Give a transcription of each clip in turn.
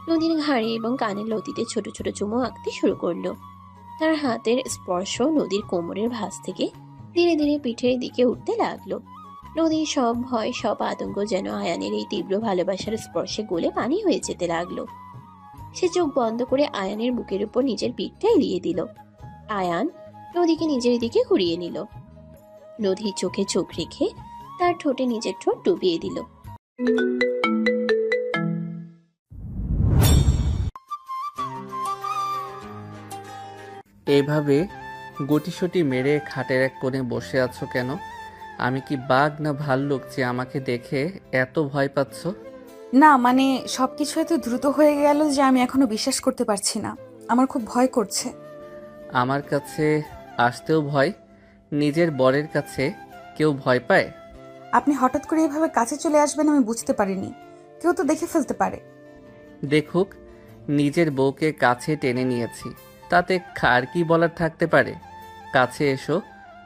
নদীর ঘাড়ে এবং কানের লতিতে ছোট ছোট চুমু আঁকতে শুরু করলো। তার হাতের স্পর্শ নদীর কোমরের ভাঁজ থেকে ধীরে ধীরে পিঠের দিকে উঠতে লাগলো। নদীর সব ভয়, সব আতঙ্ক যেন আয়ানের এই তীব্র ভালোবাসার স্পর্শে গলে পানি হয়ে যেতে লাগলো। সে চোখ বন্ধ করে আয়ানের বুকের উপর নিজের পিঠটা এলিয়ে দিল। আয়ান নদীকে নিজের দিকে ঘুরিয়ে নিল। নদীর চোখে চোখ রেখে তার ঠোঁটে নিজের ঠোঁট ডুবিয়ে দিল। এইভাবে গুটিসুটি মেরে খাটের এক কোণে বসে আছো কেন? আমি কি বাঘ না ভাল্লুক যে আমাকে দেখে এত ভয় পাচ্ছ? না মানে সবকিছু এত দ্রুত হয়ে গেল যে আমি এখনো বিশ্বাস করতে পারছি না। আমার খুব ভয় করছে। আমার কাছে আসতেও ভয়? নিজের বরের কাছে কেউ ভয় পায়? আপনি হঠাৎ করে এভাবে কাছে চলে আসবেন আমি বুঝতে পারিনি। কেউ তো দেখে ফেলতে পারে। দেখুক, নিজের বউকে কাছে টেনে নিয়েছি, তাতে কার কি বলার থাকতে পারে? কাছে এসো,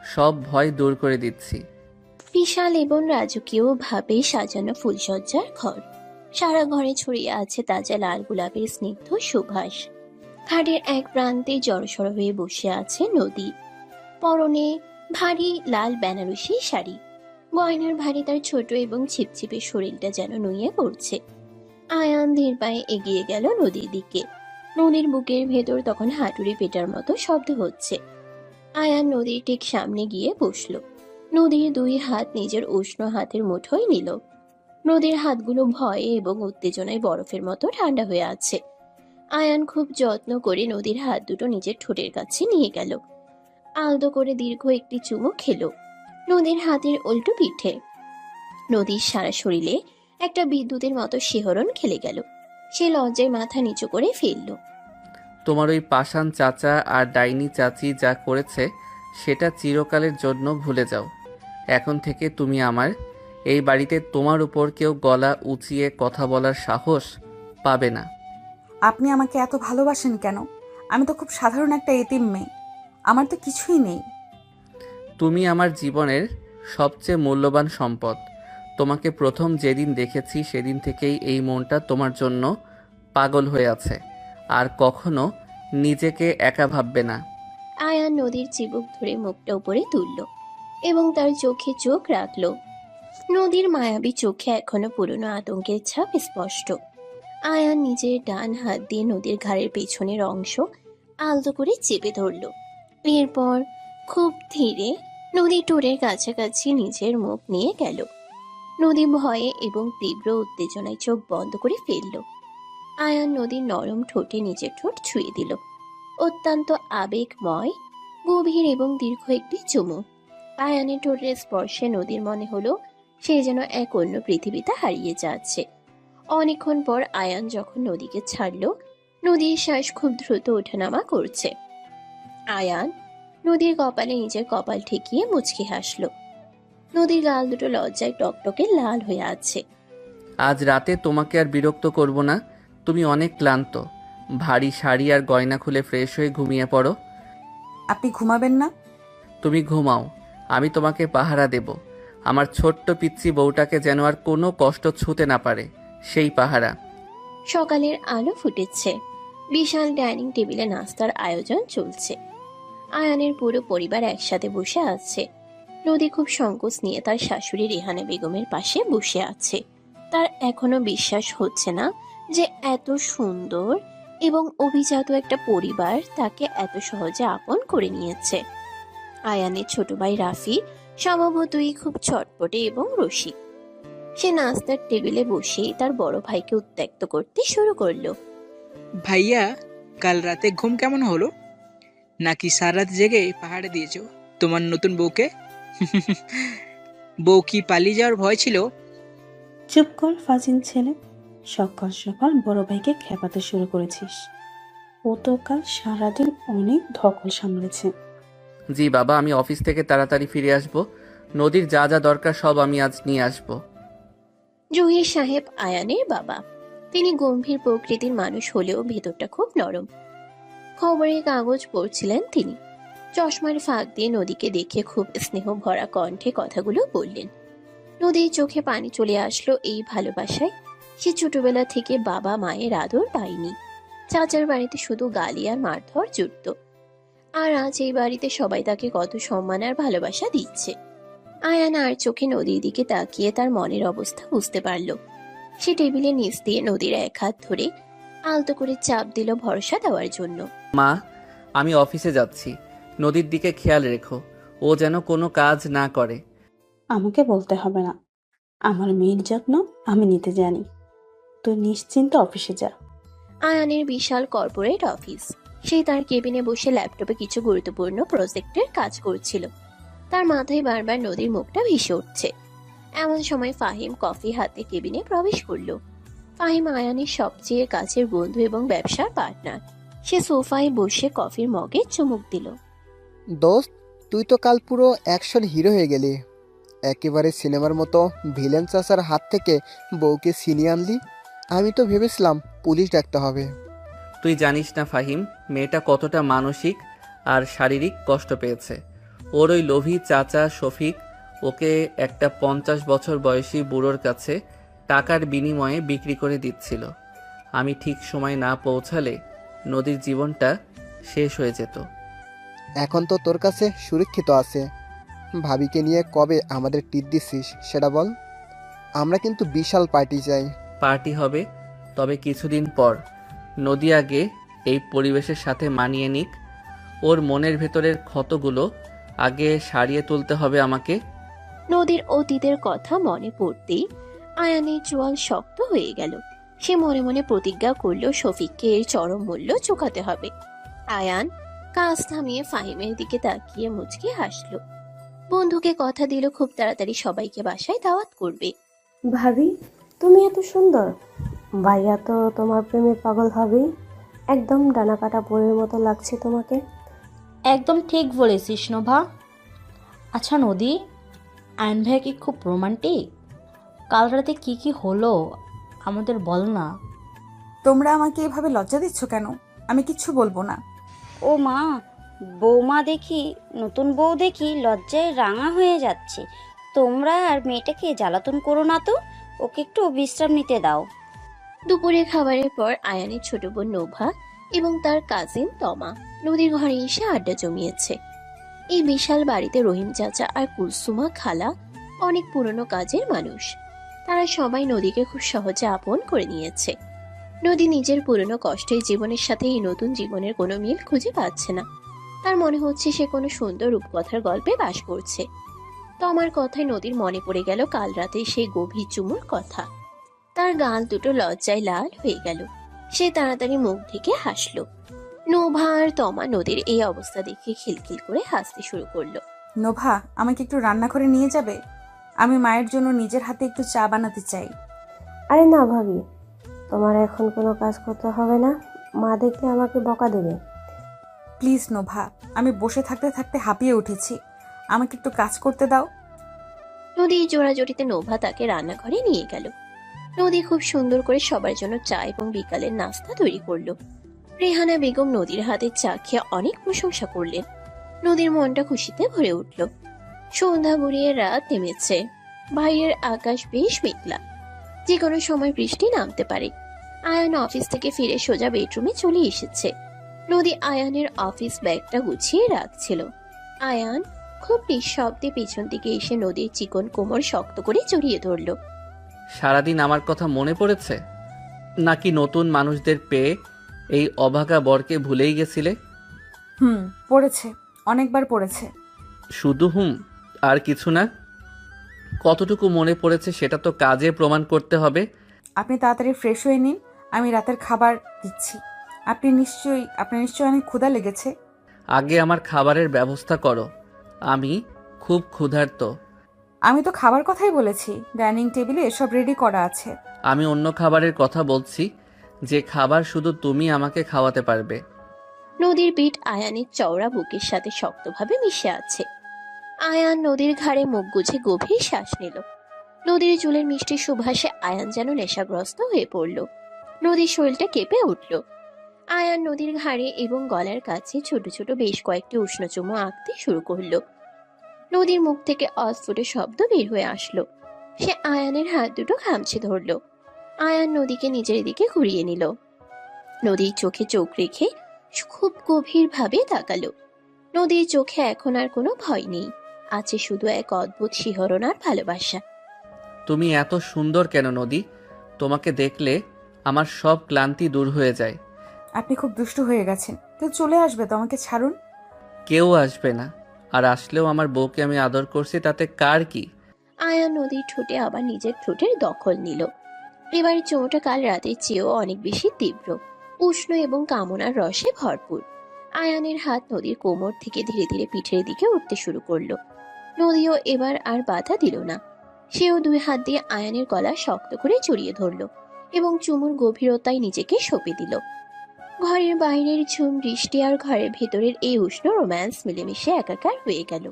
সব ভয় দূর করে দিচ্ছি। বিশাল এবং রাজকীয় ভাবে সাজানো ফুলসজ্জার ঘর। সারা ঘরে ছড়িয়ে আছে তাজা লাল গোলাপের স্নিগ্ধ সুবাস। খাটের এক প্রান্তে জড়সড় হয়ে বসে আছে নদী। পরনে ভারী লাল বেনারসি শাড়ি। গয়নার ভারী তার ছোট এবং ছিপছিপে শরীরটা যেন নুয়ে পড়ছে। আয়ান ধীর পায়ে এগিয়ে গেল নদীর দিকে। নদীর বুকের ভেতর তখন হাঁটুরি পেটার মতো শব্দ হচ্ছে। আয়ান নদীর ঠিক সামনে গিয়ে বসলো। নদীর দুই হাত নিজের উষ্ণ হাতের মুঠোয় নিল। নদীর হাতগুলো ভয়ে এবং উত্তেজনায় বরফের মতো ঠান্ডা হয়ে আছে। আয়ান খুব যত্ন করে নদীর হাত দুটো নিজের ঠোঁটের কাছে নিয়ে গেল। আলতো করে দীর্ঘ একটি চুমু খেলো নদীর হাতের উল্টো পিঠে। নদীর সারা শরীরে একটা বিদ্যুতের মতো শিহরণ খেলে গেল। সে লজ্জায় মাথা নিচু করে ফেলল। তোমার ওই পাষাণ চাচা আর ডাইনি চাচি যা করেছে সেটা চিরকালের জন্য ভুলে যাও। এখন থেকে তুমি আমার। এই বাড়িতে তোমার উপর কেউ গলা উঁচিয়ে কথা বলার সাহস পাবে না। আপনি আমাকে এত ভালোবাসেন কেন? আমি তো খুব সাধারণ একটা এতিম মেয়ে। আমার তো কিছুই নেই। তুমি আমার জীবনের সবচেয়ে মূল্যবান সম্পদ। তোমাকে প্রথম যেদিন দেখেছি সেদিন থেকেই এই মনটা তোমার জন্য পাগল হয়ে আছে। আর কখনো নিজেকে একা ভাববে না। আয়ান নদীর চিবুক ধরে মুখটা উপরে তুলল এবং তার চোখে চোখ রাখল। নদীর মায়াবী চোখে এখনো পুরনো আতঙ্কের ছাপ স্পষ্ট। আয়ান নিজের ডান হাত দিয়ে নদীর ঘাড়ের পেছনের অংশ আলতো করে চেপে ধরল। এরপর খুব ধীরে নদী টোরের কাছাকাছি নিজের মুখ নিয়ে গেল। নদী ভয়ে এবং তীব্র উত্তেজনায় চোখ বন্ধ করে ফেলল। আয়ান নদীর নরম ঠোঁটে নিজের ঠোঁট ছুঁয়ে দিল। অত্যন্ত আবেগময়, গভীর এবং দীর্ঘ একটি চুমু। আয়ানের ঠোঁটের স্পর্শে নদীর মনে হলো সে যেন এক অন্য পৃথিবীতে হারিয়ে যাচ্ছে। অনেকক্ষণ পর আয়ান যখন নদীকে ছাড়ল, নদীর শ্বাস খুব দ্রুত ওঠানামা করছে। আয়ান নদীর কপালে নিজের কপাল ঠেকিয়ে মুচকি হাসল। নদীর গাল দুটো লজ্জায় টকটকে লাল হয়ে আছে। আজ রাতে তোমাকে আর বিরক্ত করব না। তুমি অনেক ক্লান্ত। ভারী শাড়ি আর গয়না খুলে ফ্রেশ হয়ে ঘুমিয়ে পড়ো। আপনি ঘুমাবেন না? তুমি ঘুমাও, আমি তোমাকে পাহারা দেব। আমার ছোট্ট পিচ্চি বউটাকে যেন আর কোনো কষ্ট ছুঁতে না পারে, সেই পাহারা। সকালের আলো ফুটেছে। বিশাল ডাইনিং টেবিলে নাস্তার আয়োজন চলছে। আয়ানের পুরো পরিবার একসাথে বসে আছে। নদী খুব সংকোচ নিয়ে তার শাশুড়ি রেহানা বেগমের পাশে বসে আছে। তার এখনো বিশ্বাস হচ্ছে না যে এত সুন্দর এবং অভিজাত একটা পরিবার তাকে এত সহজে আপন করে নিয়েছে। আয়ানের ছোট ভাই রাফি স্বভাবতই খুব চটপটে এবং রসিক। সে নাস্তার টেবিলে বসেই তার বড় ভাইকে উত্ত্যক্ত করতে শুরু করলো। ভাইয়া, কাল রাতে ঘুম কেমন হলো? নাকি সারা রাত জেগে পাহাড়ে দিয়েছো তোমার নতুন বউকে? বউ কি পালিয়ে যাওয়ার ভয় ছিল? চুপ কর ফাজিল ছেলে। সকাল সকাল বড় ভাইকে খেপাতে শুরু করেছিস। ও তো কাল সারাদিন অনেক ধকল সামলেছে। জি বাবা, আমি অফিস থেকে তাড়াতাড়ি ফিরে আসব। নদীর যা যা দরকার সব আমি আজ নিয়ে আসব। জহির সাহেব আয়ানের বাবা। তিনি গম্ভীর প্রকৃতির মানুষ হলেও ভেতরটা খুব নরম। খবরের কাগজ পড়ছিলেন তিনি। চশমার ফাঁক দিয়ে নদীকে দেখে খুব স্নেহ ভরা কণ্ঠে কথাগুলো বললেন। নদীর চোখে পানি চলে আসলো এই ভালোবাসায়। সে ছোটবেলা থেকে বাবা মায়ের আদর পায়নি। চাচার বাড়িতে শুধু গালি আর মারধর জুটত। আর আজ এই বাড়িতে সবাই তাকে কত সম্মান আর ভালোবাসা দিচ্ছে। আয়ান আর চোখে নদীর দিকে তাকিয়ে তার মনের অবস্থা বুঝতে পারল। সে টেবিলের নিচ দিয়ে নদীর এক হাত ধরে আলতো করে চাপ দিল ভরসা দেওয়ার জন্য। মা, আমি অফিসে যাচ্ছি, নদীর দিকে খেয়াল রেখো, ও যেন কোনো কাজ না করে। আমাকে বলতে হবে না, আমার মেয়ের যত্ন আমি নিতে জানি। তুই নিশ্চিন্তে অফিসে যা। আয়ানের বিশাল কর্পোরেট অফিস। সে তার কেবিনে বসে ল্যাপটপে কিছু গুরুত্বপূর্ণ প্রজেক্টের কাজ করছিল। তার মাথায় বারবার নদীর মুখটা ভেসে উঠছে। এমন সময় ফাহিম কফি হাতে কেবিনে প্রবেশ করলো। ফাহিম আয়ানের সবচেয়ে কাছের বন্ধু এবং ব্যবসার পার্টনার। সে সোফায় বসে কফির মগে চুমুক দিল। দোস্ত, তুই তো কাল পুরো অ্যাকশন হিরো হয়ে গেলি। একেবারে সিনেমার মতো ভিলেন চাচার হাত থেকে বউকে ছিনিয়ে আনলি। আমি তো ভেবেছিলাম পুলিশ ডাকতে হবে। তুই জানিস না ফাহিম, মেয়েটা কতটা মানসিক আর শারীরিক কষ্ট পেয়েছে। ওর ওই লোভী চাচা শফিক ওকে একটা 50 বছর বয়সী বুড়োর কাছে টাকার বিনিময়ে বিক্রি করে দিচ্ছিল। আমি ঠিক সময় না পৌঁছালে নদীর জীবনটা শেষ হয়ে যেত। এখন তো তোর কাছে সুরক্ষিত আছে। ভাবিকে নিয়ে কবে আমাদের টিপ দিছিস সেটা বল। আমরা কিন্তু বিশাল পার্টি চাই। পার্টি হবে, তবে কিছুদিন পর। নদী আগে এই পরিবেশের সাথে মানিয়ে নিক। ওর মনের ভেতরের ক্ষতগুলো আগে সারিয়ে তুলতে হবে আমাকে। নদীর অতীতের কথা মনে পড়তেই আয়ানের চোয়াল শক্ত হয়ে গেল। সে মনে মনে প্রতিজ্ঞা করল শফিককে এর চরম মূল্য চুকাতে হবে। আয়ান কাজ থামিয়ে ফাহিমের দিকে তাকিয়ে মুচকি হাসল। বন্ধুকে কথা দিল খুব তাড়াতাড়ি সবাইকে বাসায় দাওয়াত করবে। ভাবি, তুমি এত সুন্দর, ভাইয়া তো তোমার প্রেমে পাগল হবেই। একদম ডানা কাটা বইয়ের মতো লাগছে তোমাকে। একদম ঠিক বলেছিস নোভা। আচ্ছা নদী, আয়ন ভাইয়া কি খুব রোমান্টিক? কাল রাতে কি কি হলো আমাদের বল না। তোমরা আমাকে এভাবে লজ্জা দিচ্ছ কেন? আমি কিচ্ছু বলবো না। ও মা, বৌমা দেখি, নতুন বউ দেখি লজ্জায় রাঙা হয়ে যাচ্ছে। তোমরা আর মেয়েটাকে জ্বালাতন করো না তো, ওকে একটু বিশ্রাম নিতে দাও। দুপুরে খাবারের পর আয়ানের ছোট বোন নোভা এবং তার কাজিন তমা নদীর ঘরে এসে আড্ডা জমিয়েছে। এই বিশাল বাড়িতে রহিম চাচা আর কুলসুমা খালা অনেক পুরনো কাজের মানুষ। তারা সবাই নদীকে খুব সহজে আপন করে নিয়েছে। নদী নিজের পুরনো কষ্টের জীবনের সাথে এই নতুন জীবনের কোনো মিল খুঁজে পাচ্ছে না। তার মনে হচ্ছে সে কোনো সুন্দর রূপকথার গল্পে বাস করছে। তমার কথায় নদীর মনে পড়ে গেল কাল রাতে সেই গভীর চুমুর কথা। তার গাল দুটো লজ্জায় লাল হয়ে গেল। সে তাড়াতাড়ি মুখ ঢেকে হাসলো। নোভা আর তমা নদীর এই অবস্থা দেখে খিলখিল করে হাসতে শুরু করলো। নোভা, আমাকে একটু রান্না করে নিয়ে যাবে? আমি মায়ের জন্য নিজের হাতে একটু চা বানাতে চাই। আরে না ভাবি, তোমার এখন কোনো কাজ করতে হবে না। মা দেখলে আমাকে বকা দেবে। প্লিজ নোভা, আমি বসে থাকতে থাকতে হাঁপিয়ে উঠেছি, আমাকে একটু কাজ করতে দাও। নদী জোড়াজড়িতে নোভা তাকে রান্নাঘরে নিয়ে গেল। নদী খুব সুন্দর করে সবার জন্য চা এবং বিকালের নাস্তা তৈরি করলো। রেহানা বেগম নদীর হাতের চা খেয়ে অনেক প্রশংসা করলেন। নদীর মনটা খুশিতে ভরে উঠল। সন্ধ্যা গড়িয়ে রাত নেমেছে। বাইরের আকাশ বেশ মেঘলা, যে কোনো সময় বৃষ্টি নামতে পারে। আয়ান অফিস থেকে ফিরে সোজা বেডরুমে চলে এসেছে। নদী আয়ানের অফিস ব্যাগটা গুছিয়ে রাখছিল। আয়ান খুব নিঃশব্দে পেছন দিকে এসে নদীর চিকন কোমর শক্ত করে জড়িয়ে ধরল। সারাদিন আমার কথা মনে পড়েছে নাকি নতুন মানুষদের পেয়ে এই অভাগা বরকে ভুলেই গেছিলে? পড়েছে, অনেকবার পড়েছে। শুধু আর কিছু না? কতটুকু মনে পড়েছে সেটা তো কাজে প্রমাণ করতে হবে। আপনি তাড়াতাড়ি ফ্রেশ হয়ে নিন, আমি রাতের খাবার দিচ্ছি। আপনার নিশ্চয়ই অনেক ক্ষুধা লেগেছে। আগে আমার খাবারের ব্যবস্থা করো, আমি খুব ক্ষুধার্ত। আমি তো খাবার কথাই বলেছি, ডাইনিং টেবিলে এসব রেডি করা আছে। আমি অন্য খাবারের কথা বলছি, যে খাবার শুধু তুমি আমাকে খাওয়াতে পারবে। নদীর পিঠ আয়ানের চওড়া বুকের সাথে শক্তভাবে মিশে আছে। আয়ান নদীর ঘাড়ে মুখ গুজে গভীর শ্বাস নিল। নদীর চুলের মিষ্টি সুবাসে আয়ান যেন নেশাগ্রস্ত হয়ে পড়ল। নদীর শরীরটা কেঁপে উঠল। আয়ান নদীর ঘাড়ে এবং গলার কাছে ছোট ছোট বেশ কয়েকটি উষ্ণ চুমু আঁকতে শুরু করলো। নদীর মুখ থেকে অস্ফুট শব্দ বের হয়ে আসলো। সে আয়ানের হাত দুটো খামচে ধরল। আয়ান নদীকে নিজের দিকে ঘুরিয়ে নিল। নদীর চোখে চোখ রেখে খুব গভীরভাবে তাকালো। নদীর চোখে এখন আর কোনো ভয় নেই, আছে শুধু এক অদ্ভুত শিহরণ আর ভালোবাসা। তুমি এত সুন্দর কেন নদী? তোমাকে দেখলে আমার সব ক্লান্তি দূর হয়ে যায়। আপনি খুব দুষ্টু হয়ে গেছেন। কেউ চলে আসবে তো, আমাকে ছাড়ুন। কেউ আসবে না, আর আসলেও আমার বউকে আমি আদর করছি, তাতে কার কি? আয়ান নদীর ঠোঁটে আবার নিজের ঠোঁটের দখল নিল। এবার চোঁটা কাল রাতের চেয়েও অনেক বেশি তীব্র, উষ্ণ এবং কামনার রসে ভরপুর। আয়ানের হাত নদীর কোমর থেকে ধীরে ধীরে পিঠের দিকে উঠতে শুরু করলো। নদীও এবার আর বাধা দিল না। সেও দুই হাত দিয়ে আয়ানের গলা শক্ত করে জড়িয়ে ধরল এবং চুমুর গভীরতায় নিজেকে সঁপে দিল। ঘরের বাইরের ঝুম বৃষ্টি আর ঘরের ভেতরের এই উষ্ণ রোম্যান্স মিলেমিশে একাকার হয়ে গেল।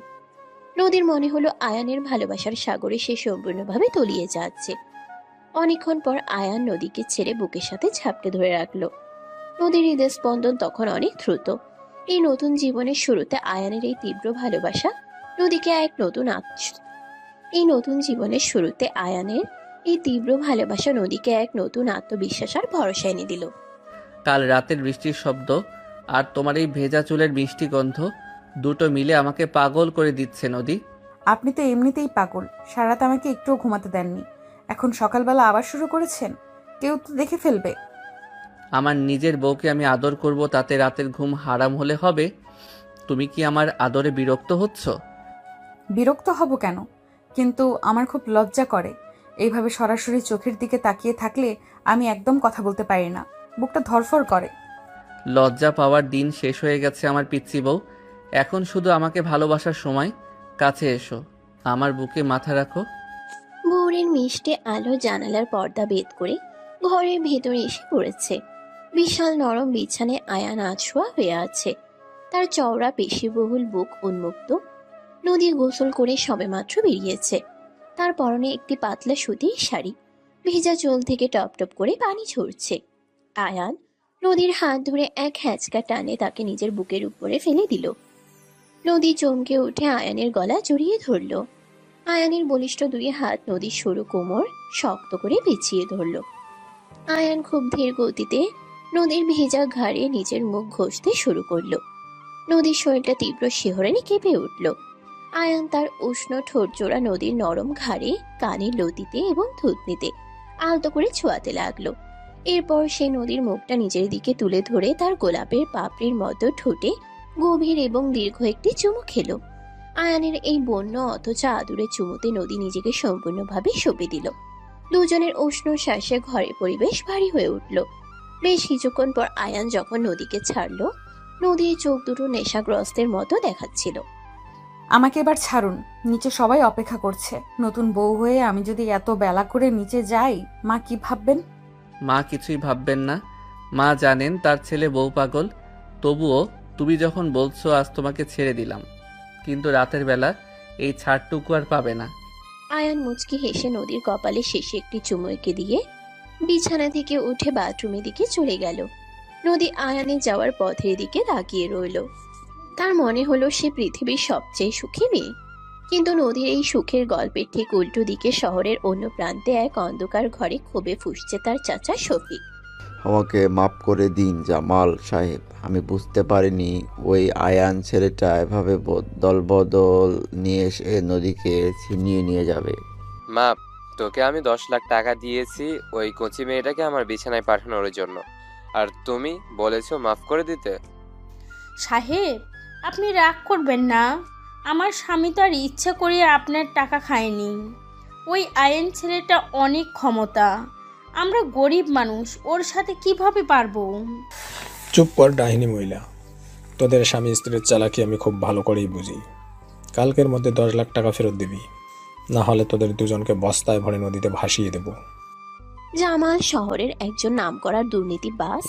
নদীর মনে হলো আয়ানের ভালোবাসার সাগরে সে সম্পূর্ণভাবে তলিয়ে যাচ্ছে। অনেকক্ষণ পর আয়ান নদীকে ছেড়ে বুকের সাথে ঝাপটে ধরে রাখলো। নদীর হৃদয় স্পন্দন তখন অনেক দ্রুত। এই নতুন জীবনের শুরুতে আয়ানের এই তীব্র ভালোবাসা নদীকে এক নতুন আত্মবিশ্বাস আর ভরসা এনে দিল। কাল রাতের বৃষ্টির শব্দ আর তোমার এই ভেজা চুলের মিষ্টি গন্ধ দুটো মিলে আমাকে পাগল করে দিচ্ছে নদী। আপনি তো এমনিতেই পাগল, সারা রাত আমাকে একটুও ঘুমাতে দেননি। এখন সকালবেলা আবার শুরু করেছেন, কেউ তো দেখে ফেলবে। আমার নিজের বউকে আমি আদর করব, তাতে রাতের ঘুম হারাম হলে হবে? তুমি কি আমার আদরে বিরক্ত হচ্ছ? বিরক্ত হব কেন? কিন্তু আমার খুব লজ্জা করে। এইভাবে সরাসরি চোখের দিকে তাকিয়ে থাকলে আমি একদম কথা বলতে পারি না, বুকটা ধরফর করে। লজ্জা পাওয়ার দিন শেষ হয়ে গেছে আমার পিচ্চি বউ। এখন শুধু আমাকে ভালোবাসার সময়। কাছে এসো, আমার বুকে মাথা রাখো। ভোরের মিষ্টি আলো জানালার পর্দা ভেদ করে ঘরের ভেতরে এসে পড়েছে। বিশাল নরম বিছানায় আয়ান আছোয়া হয়ে আছে, তার চওড়া পেশিবহুল বুক উন্মুক্ত। নদী গোসল করে সবেমাত্র বেরিয়েছে। তার পরনে একটি পাতলা সুতির শাড়ি, ভেজা চুল থেকে টপ টপ করে পানি ঝরছে। আয়ান নদীর হাত ধরে এক হ্যাঁচকা টানে তাকে নিজের বুকের উপরে ফেলে দিল। নদী চমকে উঠে আয়ানের গলা জড়িয়ে ধরল। আয়ানের বলিষ্ঠ দুই হাত নদীর সরু কোমর শক্ত করে পেঁচিয়ে ধরল। আয়ান খুব ধীর গতিতে নদীর ভেজা ঘাড়ে নিজের মুখ ঘষতে শুরু করলো। নদীর শরীরটা তীব্র শিহরণে কেঁপে উঠল। আয়ান তার উষ্ণ ঠোঁট জোড়া নদীর নরম ঘাড়ে, কানের লতিতে এবং থুতনিতে আলতো করে ছোঁয়াতে লাগলো। এরপর সে নদীর মুখটা নিজের দিকে তুলে ধরে তার গোলাপের পাপড়ির মতো ঠোঁটে গভীর এবং দীর্ঘ একটি চুমু খেলো। আয়ানের এই বন্য অথচ আদুরে চুমুতে নদী নিজেকে সম্পূর্ণভাবে সঁপে দিল। দুজনের উষ্ণ শ্বাসে ঘরের পরিবেশ ভারী হয়ে উঠল। বেশ কিছুক্ষণ পর আয়ান যখন নদীকে ছাড়লো, নদীর চোখ দুটো নেশাগ্রস্তের মতো দেখাচ্ছিল। আমাকে এবার ছাড়ুন, নিচে সবাই অপেক্ষা করছে। নতুন বউ হয়ে আমি যদি এত বেলা করে নিচে যাই, মা কি ভাববেন? মা কিছুই ভাববেন না। মা জানেন তার ছেলে বউ পাগল। তবুও তুমি যখন বলছো আজ তোমাকে ছেড়ে দিলাম, কিন্তু রাতের বেলা এই ছাড়টুকু আর পাবে না। আয়ান মুচকি হেসে নদীর কপালে শেষে একটি চুমু এঁকে দিয়ে বিছানা থেকে উঠে বাথরুমের দিকে চলে গেল। নদী আয়ানে যাওয়ার পথের দিকে তাকিয়ে রইল। তার মনে হলো সে পৃথিবীর সবচেয়ে সুখী মেয়ে। কিন্তু নদীর এই সুখের গল্পের ঠিক উল্টো দিকে শহরের অন্য প্রান্তে এক অন্ধকার ঘরে ক্ষোভে ফুঁসছে তার চাচা শফিক। আমাকে মাফ করে দিন জামাল সাহেব, আমি বুঝতে পারিনি ওই আয়ান ছেলেটা এভাবে দলবদল নিয়ে এসে নদীকে ছিনিয়ে নিয়ে যাবে। মা, তোকে আমি 10 লাখ টাকা দিয়েছি ওই কচি মেয়েটাকে আমার বিছানায় পাঠানোর জন্য, আর তুমি বলেছো মাফ করে দিতে। সাহেব, আপনি রাগ করবেন না। আমার স্বামী তো আর ইচ্ছা করে আপনার টাকা খায়নি। ওই আয়েন ছেলেটা অনেক ক্ষমতা, আমরা গরিব মানুষ, ওর সাথে কিভাবে পারবো? চুপ কর ডাইনি মহিলা, তোদের স্বামী স্ত্রীর চালাকি আমি খুব ভালো করেই বুঝি। কালকের মধ্যে 10 লাখ টাকা ফেরত দিবি, না হলে তোদের দুজনকে বস্তায় ভরে নদীতে ভাসিয়ে দেব। জামাল শহরের একজন নামকরা দুর্নীতিবাজ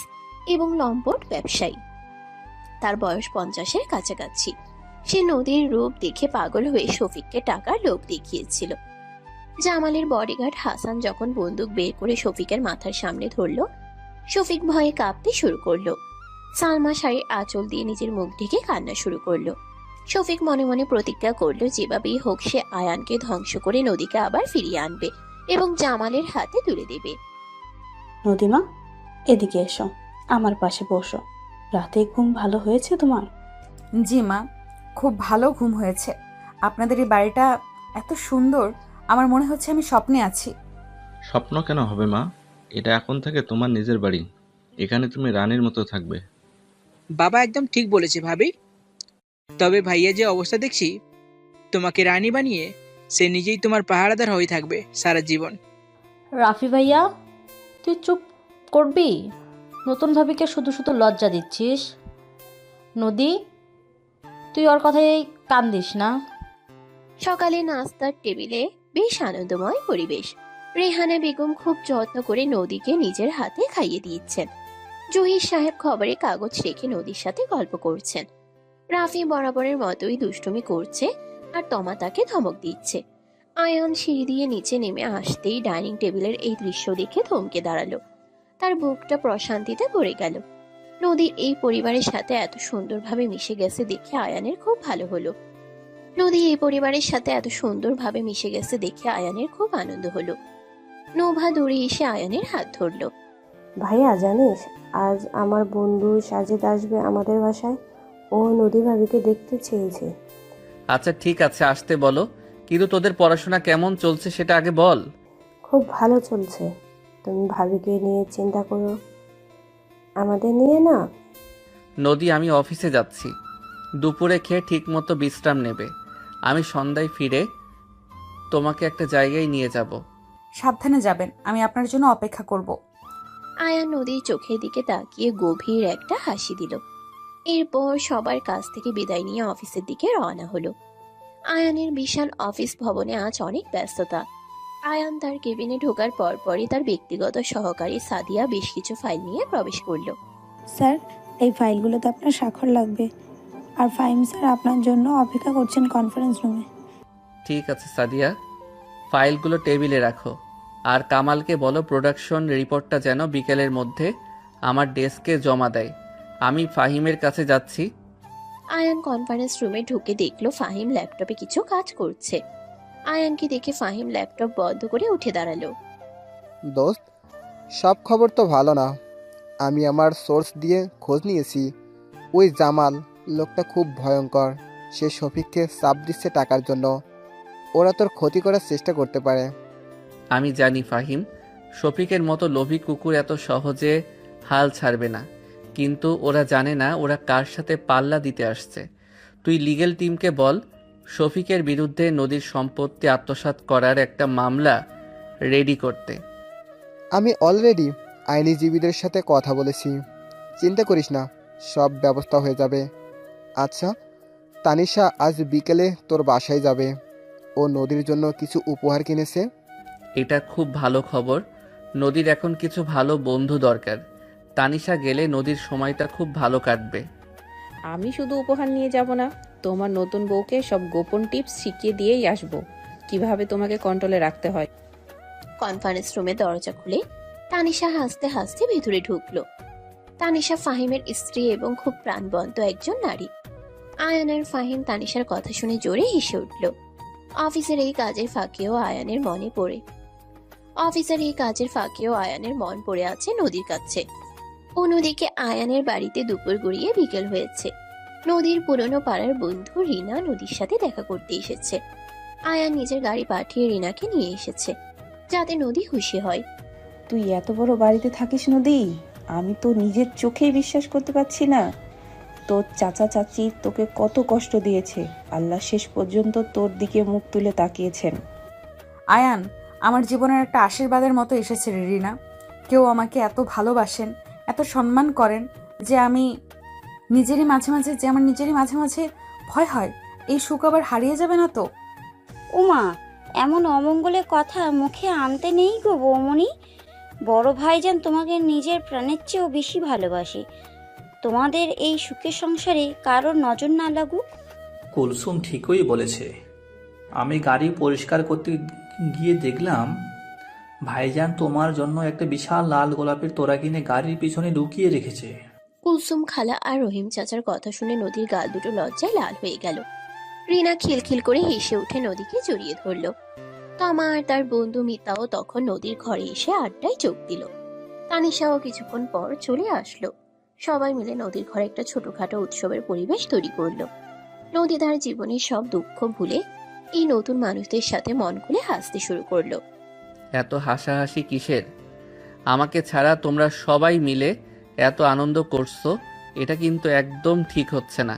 এবং লম্পট ব্যবসায়ী। তার বয়স 50-এর কাছাকাছি। সে নদীর রূপ দেখে পাগল হয়ে শফিককে টাকার লোভ দেখিয়েছিল। জামালের বডিগার্ড হাসান যখন বন্দুক বের করে শফিকের মাথার সামনে ধরল, শফিক ভয়ে কাঁপতে শুরু করলো। সালমা শাড়ির আঁচল দিয়ে নিজের মুখ ঢেকে কান্না শুরু করলো। শফিক মনে মনে প্রতিজ্ঞা করলো যেভাবেই হোক সে আয়ানকে ধ্বংস করে নদীকে আবার ফিরিয়ে আনবে এবং জামালের হাতে তুলে দেবে। নদীমা, এদিকে এসো, আমার পাশে বসো। রাতে ঘুম ভালো হয়েছে তোমার? জি মা, খুব ভালো ঘুম হয়েছে। আপনাদের এই বাড়িটা এত সুন্দর, আমার মনে হচ্ছে আমি স্বপ্নে আছি। স্বপ্ন কেন হবে মা? এটা এখন থেকে তোমার নিজের বাড়ি। এখানে তুমি রানীর মতো থাকবে। বাবা একদম ঠিক বলেছে ভাবি। তবে ভাইয়া যে অবস্থা দেখছি, তোমাকে রানী বানিয়ে সে নিজেই তোমার পাহারাদার হয়ে থাকবে সারা জীবন। রাফি ভাইয়া, তুই চুপ করবি? নতুন ভাবিকে শুধু শুধু লজ্জা দিচ্ছিস। নদী, তুই ওর কথায় কান দিস না। সকালে নাস্তার টেবিলে বেশ আনন্দময় পরিবেশ। রেহানা বেগম খুব যত্ন করে নদীকে নিজের হাতে খাইয়ে দিচ্ছেন। জহির সাহেব খবরে কাগজ রেখে নদীর সাথে গল্প করছেন। রাফি বরাবরের মতোই দুষ্টুমি করছে আর তমা তাকে ধমক দিচ্ছে। আয়ান সিঁড়ি দিয়ে নিচে নেমে আসতেই ডাইনিং টেবিলের এই দৃশ্য দেখে থমকে দাঁড়ালো। তার বুকটা প্রশান্তিতে ভরে গেল। নদীর এই পরিবারের সাথে এত সুন্দরভাবে মিশে গেছে দেখে আয়ানের খুব ভালো হলো। নদী এই পরিবারের সাথে এত সুন্দরভাবে মিশে গেছে দেখে আয়ানের খুব আনন্দ হলো। নোভা দৌড়ে এসে আয়ানের হাত ধরলো। ভাইয়া জানিস, আজ আমার বন্ধু সাজিদ আসবে আমাদের বাসায়। ও নদী ভাবিকে দেখতে চেয়েছে। আচ্ছা ঠিক আছে, আসতে বলো, কিন্তু তোদের পড়াশোনা কেমন চলছে সেটা আগে বল। খুব ভালো চলছে। তুমি ভাবিকে নিয়ে চিন্তা করো, আমাদের নিয়ে না। নদী, আমি অফিসে যাচ্ছি। দুপুরে খেয়ে ঠিক মতো বিশ্রাম নেবে। আমি সন্ধ্যায় ফিরে তোমাকে একটা জায়গায় নিয়ে যাব। সাবধানে যাবেন, আমি আপনার জন্য অপেক্ষা করব। আয়ান নদীর চোখের দিকে তাকিয়ে গভীর একটা হাসি দিল। এরপর সবার কাছ থেকে বিদায় নিয়ে অফিসের দিকে রওনা হলো। আয়ানের বিশাল অফিস ভবনে আজ অনেক ব্যস্ততা। আয়ান তার কেবিনে ঢোকার পরপরই তার ব্যক্তিগত সহকারী সাদিয়া বেশ কিছু ফাইল নিয়ে প্রবেশ করলো। স্যার, এই ফাইলগুলোতে আপনার স্বাক্ষর লাগবে। আর ফাহিম স্যার আপনার জন্য অপেক্ষা করছেন কনফারেন্স রুমে। ঠিক আছে সাদিয়া, ফাইলগুলো টেবিলে রাখো। আর কামালকে বলো প্রোডাকশন রিপোর্টটা যেন বিকেলের মধ্যে আমার ডেস্কে জমা দেয়। আমি ফাহিমের কাছে যাচ্ছি। আয়ান কনফারেন্স রুমে ঢুকে দেখলো ফাহিম ল্যাপটপে কিছু কাজ করছে। আয়ানকে দেখে ফাহিম ল্যাপটপ বন্ধ করে উঠে দাঁড়ালো। দোস্ত, সব খবর তো ভালো না। আমি আমার সোর্স দিয়ে খোঁজ নিয়েছি। ওই জামাল লোকটা খুব ভয়ঙ্কর। সে শফিককে চাপ দিচ্ছে টাকার জন্য। ওরা তোর ক্ষতি করার চেষ্টা করতে পারে। আমি জানি ফাহিম, শফিকের মতো লোভী কুকুর এত সহজে হাল ছাড়বে না, কিন্তু ওরা জানে না ওরা কার সাথে পাল্লা দিতে আসছে। তুই লিগ্যাল টিমকে বল শফিকের বিরুদ্ধে নদীর সম্পত্তি আত্মসাৎ করার একটা মামলা রেডি করতে। আমি অলরেডি আইনজীবীদের সাথে কথা বলেছি। চিন্তা করিস না, সব ব্যবস্থা হয়ে যাবে। আচ্ছা, তানিশা আজ বিকেলে তোর বাসায় যাবে। ও নদীর জন্য কিছু উপহার কিনেছে। এটা খুব ভালো খবর। নদীর এখন কিছু ভালো বন্ধু দরকার। তানিশা গেলে নদীর সময়টা খুব ভালো কাটবে। আমি শুধু উপহার নিয়ে যাব না, তোমার নতুন বউকে সব গোপন টিপস শিখিয়ে দিয়েই আসবো, কিভাবে তোমাকে কন্ট্রোলে রাখতে হয়। কনফারেন্স রুমে দরজা খুলে তানিশা হাসতে হাসতে ভেতরে ঢুকলো। তানিশা ফাহিমের স্ত্রী এবং খুব প্রাণবন্ত একজন নারী। আয়ানের ফাহিম তানিশার কথা শুনে জোরে হেসে উঠল। অফিসের এই কাজের ফাঁকেও আয়ানের মন পড়ে আছে নদীর কাছে। অন্যদিকে আয়ানের বাড়িতে দুপুর গড়িয়ে বিকেল হয়েছে। নদীর পুরনো পাড়ার বন্ধু রিনা নদীর সাথে দেখা করতে এসেছে। আয়ান নিজের গাড়ি পাঠিয়ে রিনাকে নিয়ে এসেছে যাতে নদী খুশি হয়। তুই এত বড় বাড়িতে থাকিস নদী? আমি তো নিজের চোখেই বিশ্বাস করতে পারছি না। তোর চাচা চাচি তোকে কত কষ্ট দিয়েছে, আল্লাহ শেষ পর্যন্ত তোর দিকে মুখ তুলে তাকিয়েছেন। আয়ান আমার জীবনের একটা আশীর্বাদের মতো এসেছে রিনা। কেউ আমাকে এত ভালোবাসেন, এত সম্মান করেন যে আমার নিজেরই মাঝে মাঝে ভয় হয় এই সুখ আবার হারিয়ে যাবে না তো। উমা, এমন অমঙ্গলের কথা মুখে আনতে নেই গো বৌমনি। বড় ভাইজান তোমাকে নিজের প্রাণের চেয়েও বেশি ভালোবাসে। তোমাদের এই সুখের সংসারে কারোর নজর না লাগুক। কুলসুম ঠিকই বলেছে। আমি গাড়ি পরিষ্কার করতে গিয়ে দেখলাম ভাইজান তোমার জন্য একটা বিশাল লাল গোলাপের তোড়া কিনে গাড়ির পিছনে লুকিয়ে রেখেছে। কুলসুম খালা আর রহিম চাচার কথা শুনে নদীর গাল দুটো লজ্জায় লাল হয়ে গেল। রিনা খিলখিল করে হেসে উঠে নদীকে জড়িয়ে ধরল। তমা আর তার বন্ধু মিতাও তখন নদীর ঘরে এসে আড্ডায় যোগ দিল। তানিশাও কিছুক্ষণ পর চলে আসলো। সবাই মিলে নদীর ঘরে একটা ছোটখাটো উৎসবের পরিবেশ তৈরি করলো। নদী তার জীবনের সব দুঃখ ভুলে এই নতুন মানুষদের সাথে মন খুলে হাসতে শুরু করলো। এত হাসাহাসি কিসের? আমাকে ছাড়া তোমরা সবাই মিলে এত আনন্দ করছো, এটা কিন্তু একদম ঠিক হচ্ছে না।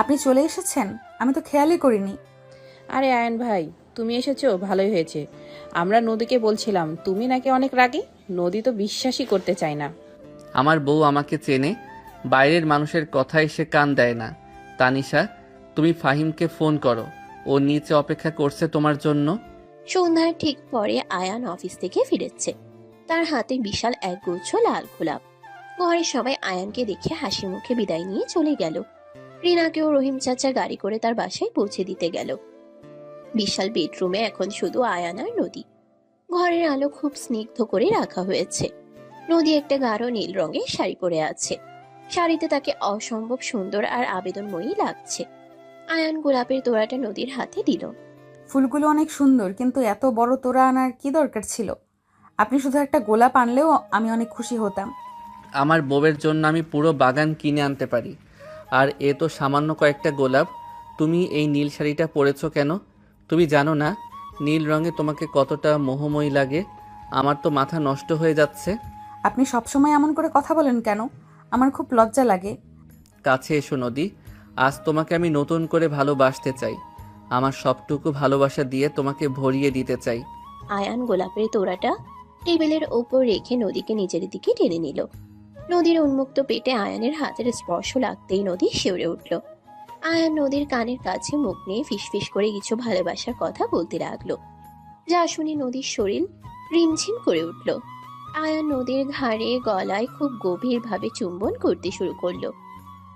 আপনি চলে এসেছেন, আমি তো খেয়ালই করিনি। আরে আয়ন ভাই, তুমি এসেছো, ভালোই হয়েছে। আমরা নদীকে বলছিলাম তুমি নাকি অনেক রাগী। নদী তো বিশ্বাসই করতে চায় না। আমার বউ আমাকে চেনে, বাইরের মানুষের কথায় সে কান দেয় না। তানিশা, তুমি ফাহিমকে ফোন করো, ও নিচে অপেক্ষা করছে তোমার জন্য। সন্ধ্যার ঠিক পরে আয়ান অফিস থেকে ফিরেছে। তার হাতে বিশাল এক গুচ্ছ লাল গোলাপ। ঘরের সবাই আয়ানকে দেখে হাসি মুখে বিদায় নিয়ে চলে গেল। রিনাকেও রহিম চাচা গাড়ি করে তার বাসায় পৌঁছে দিতে গেল। বিশাল বেডরুমে এখন শুধু আয়ান আর নদী। ঘরের আলো খুব স্নিগ্ধ করে রাখা হয়েছে। নদী একটা গাঢ় নীল রঙের শাড়ি পরে আছে। শাড়িতে তাকে অসম্ভব সুন্দর আর আবেদনময়ী লাগছে। আয়ান গোলাপের তোড়াটা নদীর হাতে দিল। ফুলগুলো অনেক সুন্দর, কিন্তু এত বড় তোড়া আনার কি দরকার ছিল? আপনি শুধু একটা গোলাপ আনলেও আমি অনেক খুশি হতাম। আমার বউয়ের জন্য আমি পুরো বাগান কিনে আনতে পারি, আর এ তো সামান্য কয়েকটা গোলাপ। তুমি এই নীল শাড়িটা পরেছো কেন? তুমি জানো না নীল রঙে তোমাকে কতটা মোহময়ী লাগে? আমার তো মাথা নষ্ট হয়ে যাচ্ছে। আপনি সবসময় এমন করে কথা বলেন কেন? আমার খুব লজ্জা লাগে। কাছে এসো নদী, আজ তোমাকে আমি নতুন করে ভালোবাসতে চাই। আমার সবটুকু ভালোবাসা দিয়ে তোমাকে ভরিয়ে দিতে চাই। আয়ান গোলাপের তোড়াটা টেবিলের ওপর রেখে নদীকে নিজের দিকে টেনে নিল। নদীর উন্মুক্ত পেটে আয়ানের হাতের স্পর্শ লাগতেই নদী শিউরে উঠল। আয়ান নদীর কানের কাছে মুখ নিয়ে ফিসফিস করে কিছু ভালোবাসার কথা বলতে লাগলো, যা শুনে নদীর শরীর রিমঝিম করে উঠল। আয়ান নদীর ঘাড়ে গলায় খুব গভীরভাবে চুম্বন করতে শুরু করলো।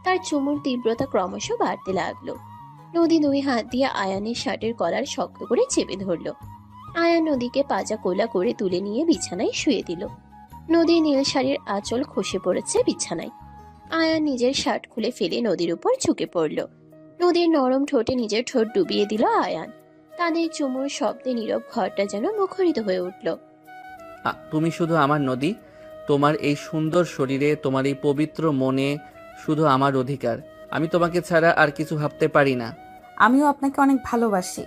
তার চুমুর তীব্রতা ক্রমশ বাড়তে লাগলো। নদী দুই হাত দিয়ে আয়ানের শার্টের কলার শক্ত করে চেপে ধরল। আয়ান নদীকে পাজা কোলা করে তুলে নিয়ে বিছানায় শুয়ে দিল। নদীর নীল শাড়ির আঁচল খসে পড়েছে বিছানায়। আয়ান নিজের শার্ট খুলে ফেলে নদীর উপর ঝুঁকে পড়ল। নদীর নরম ঠোঁটে নিজের ঠোঁট ডুবিয়ে দিল আয়ান। তাদের চুমুর শব্দে নীরব ঘরটা যেন মুখরিত হয়ে উঠল। তুমি শুধু আমার নদী, তোমার এই সুন্দর শরীরে, তোমার এই পবিত্র মনে শুধু আমার অধিকার। আমি তোমাকে ছাড়া আর কিছু ভাবতে পারি না। আমিও আপনাকে অনেক ভালোবাসি।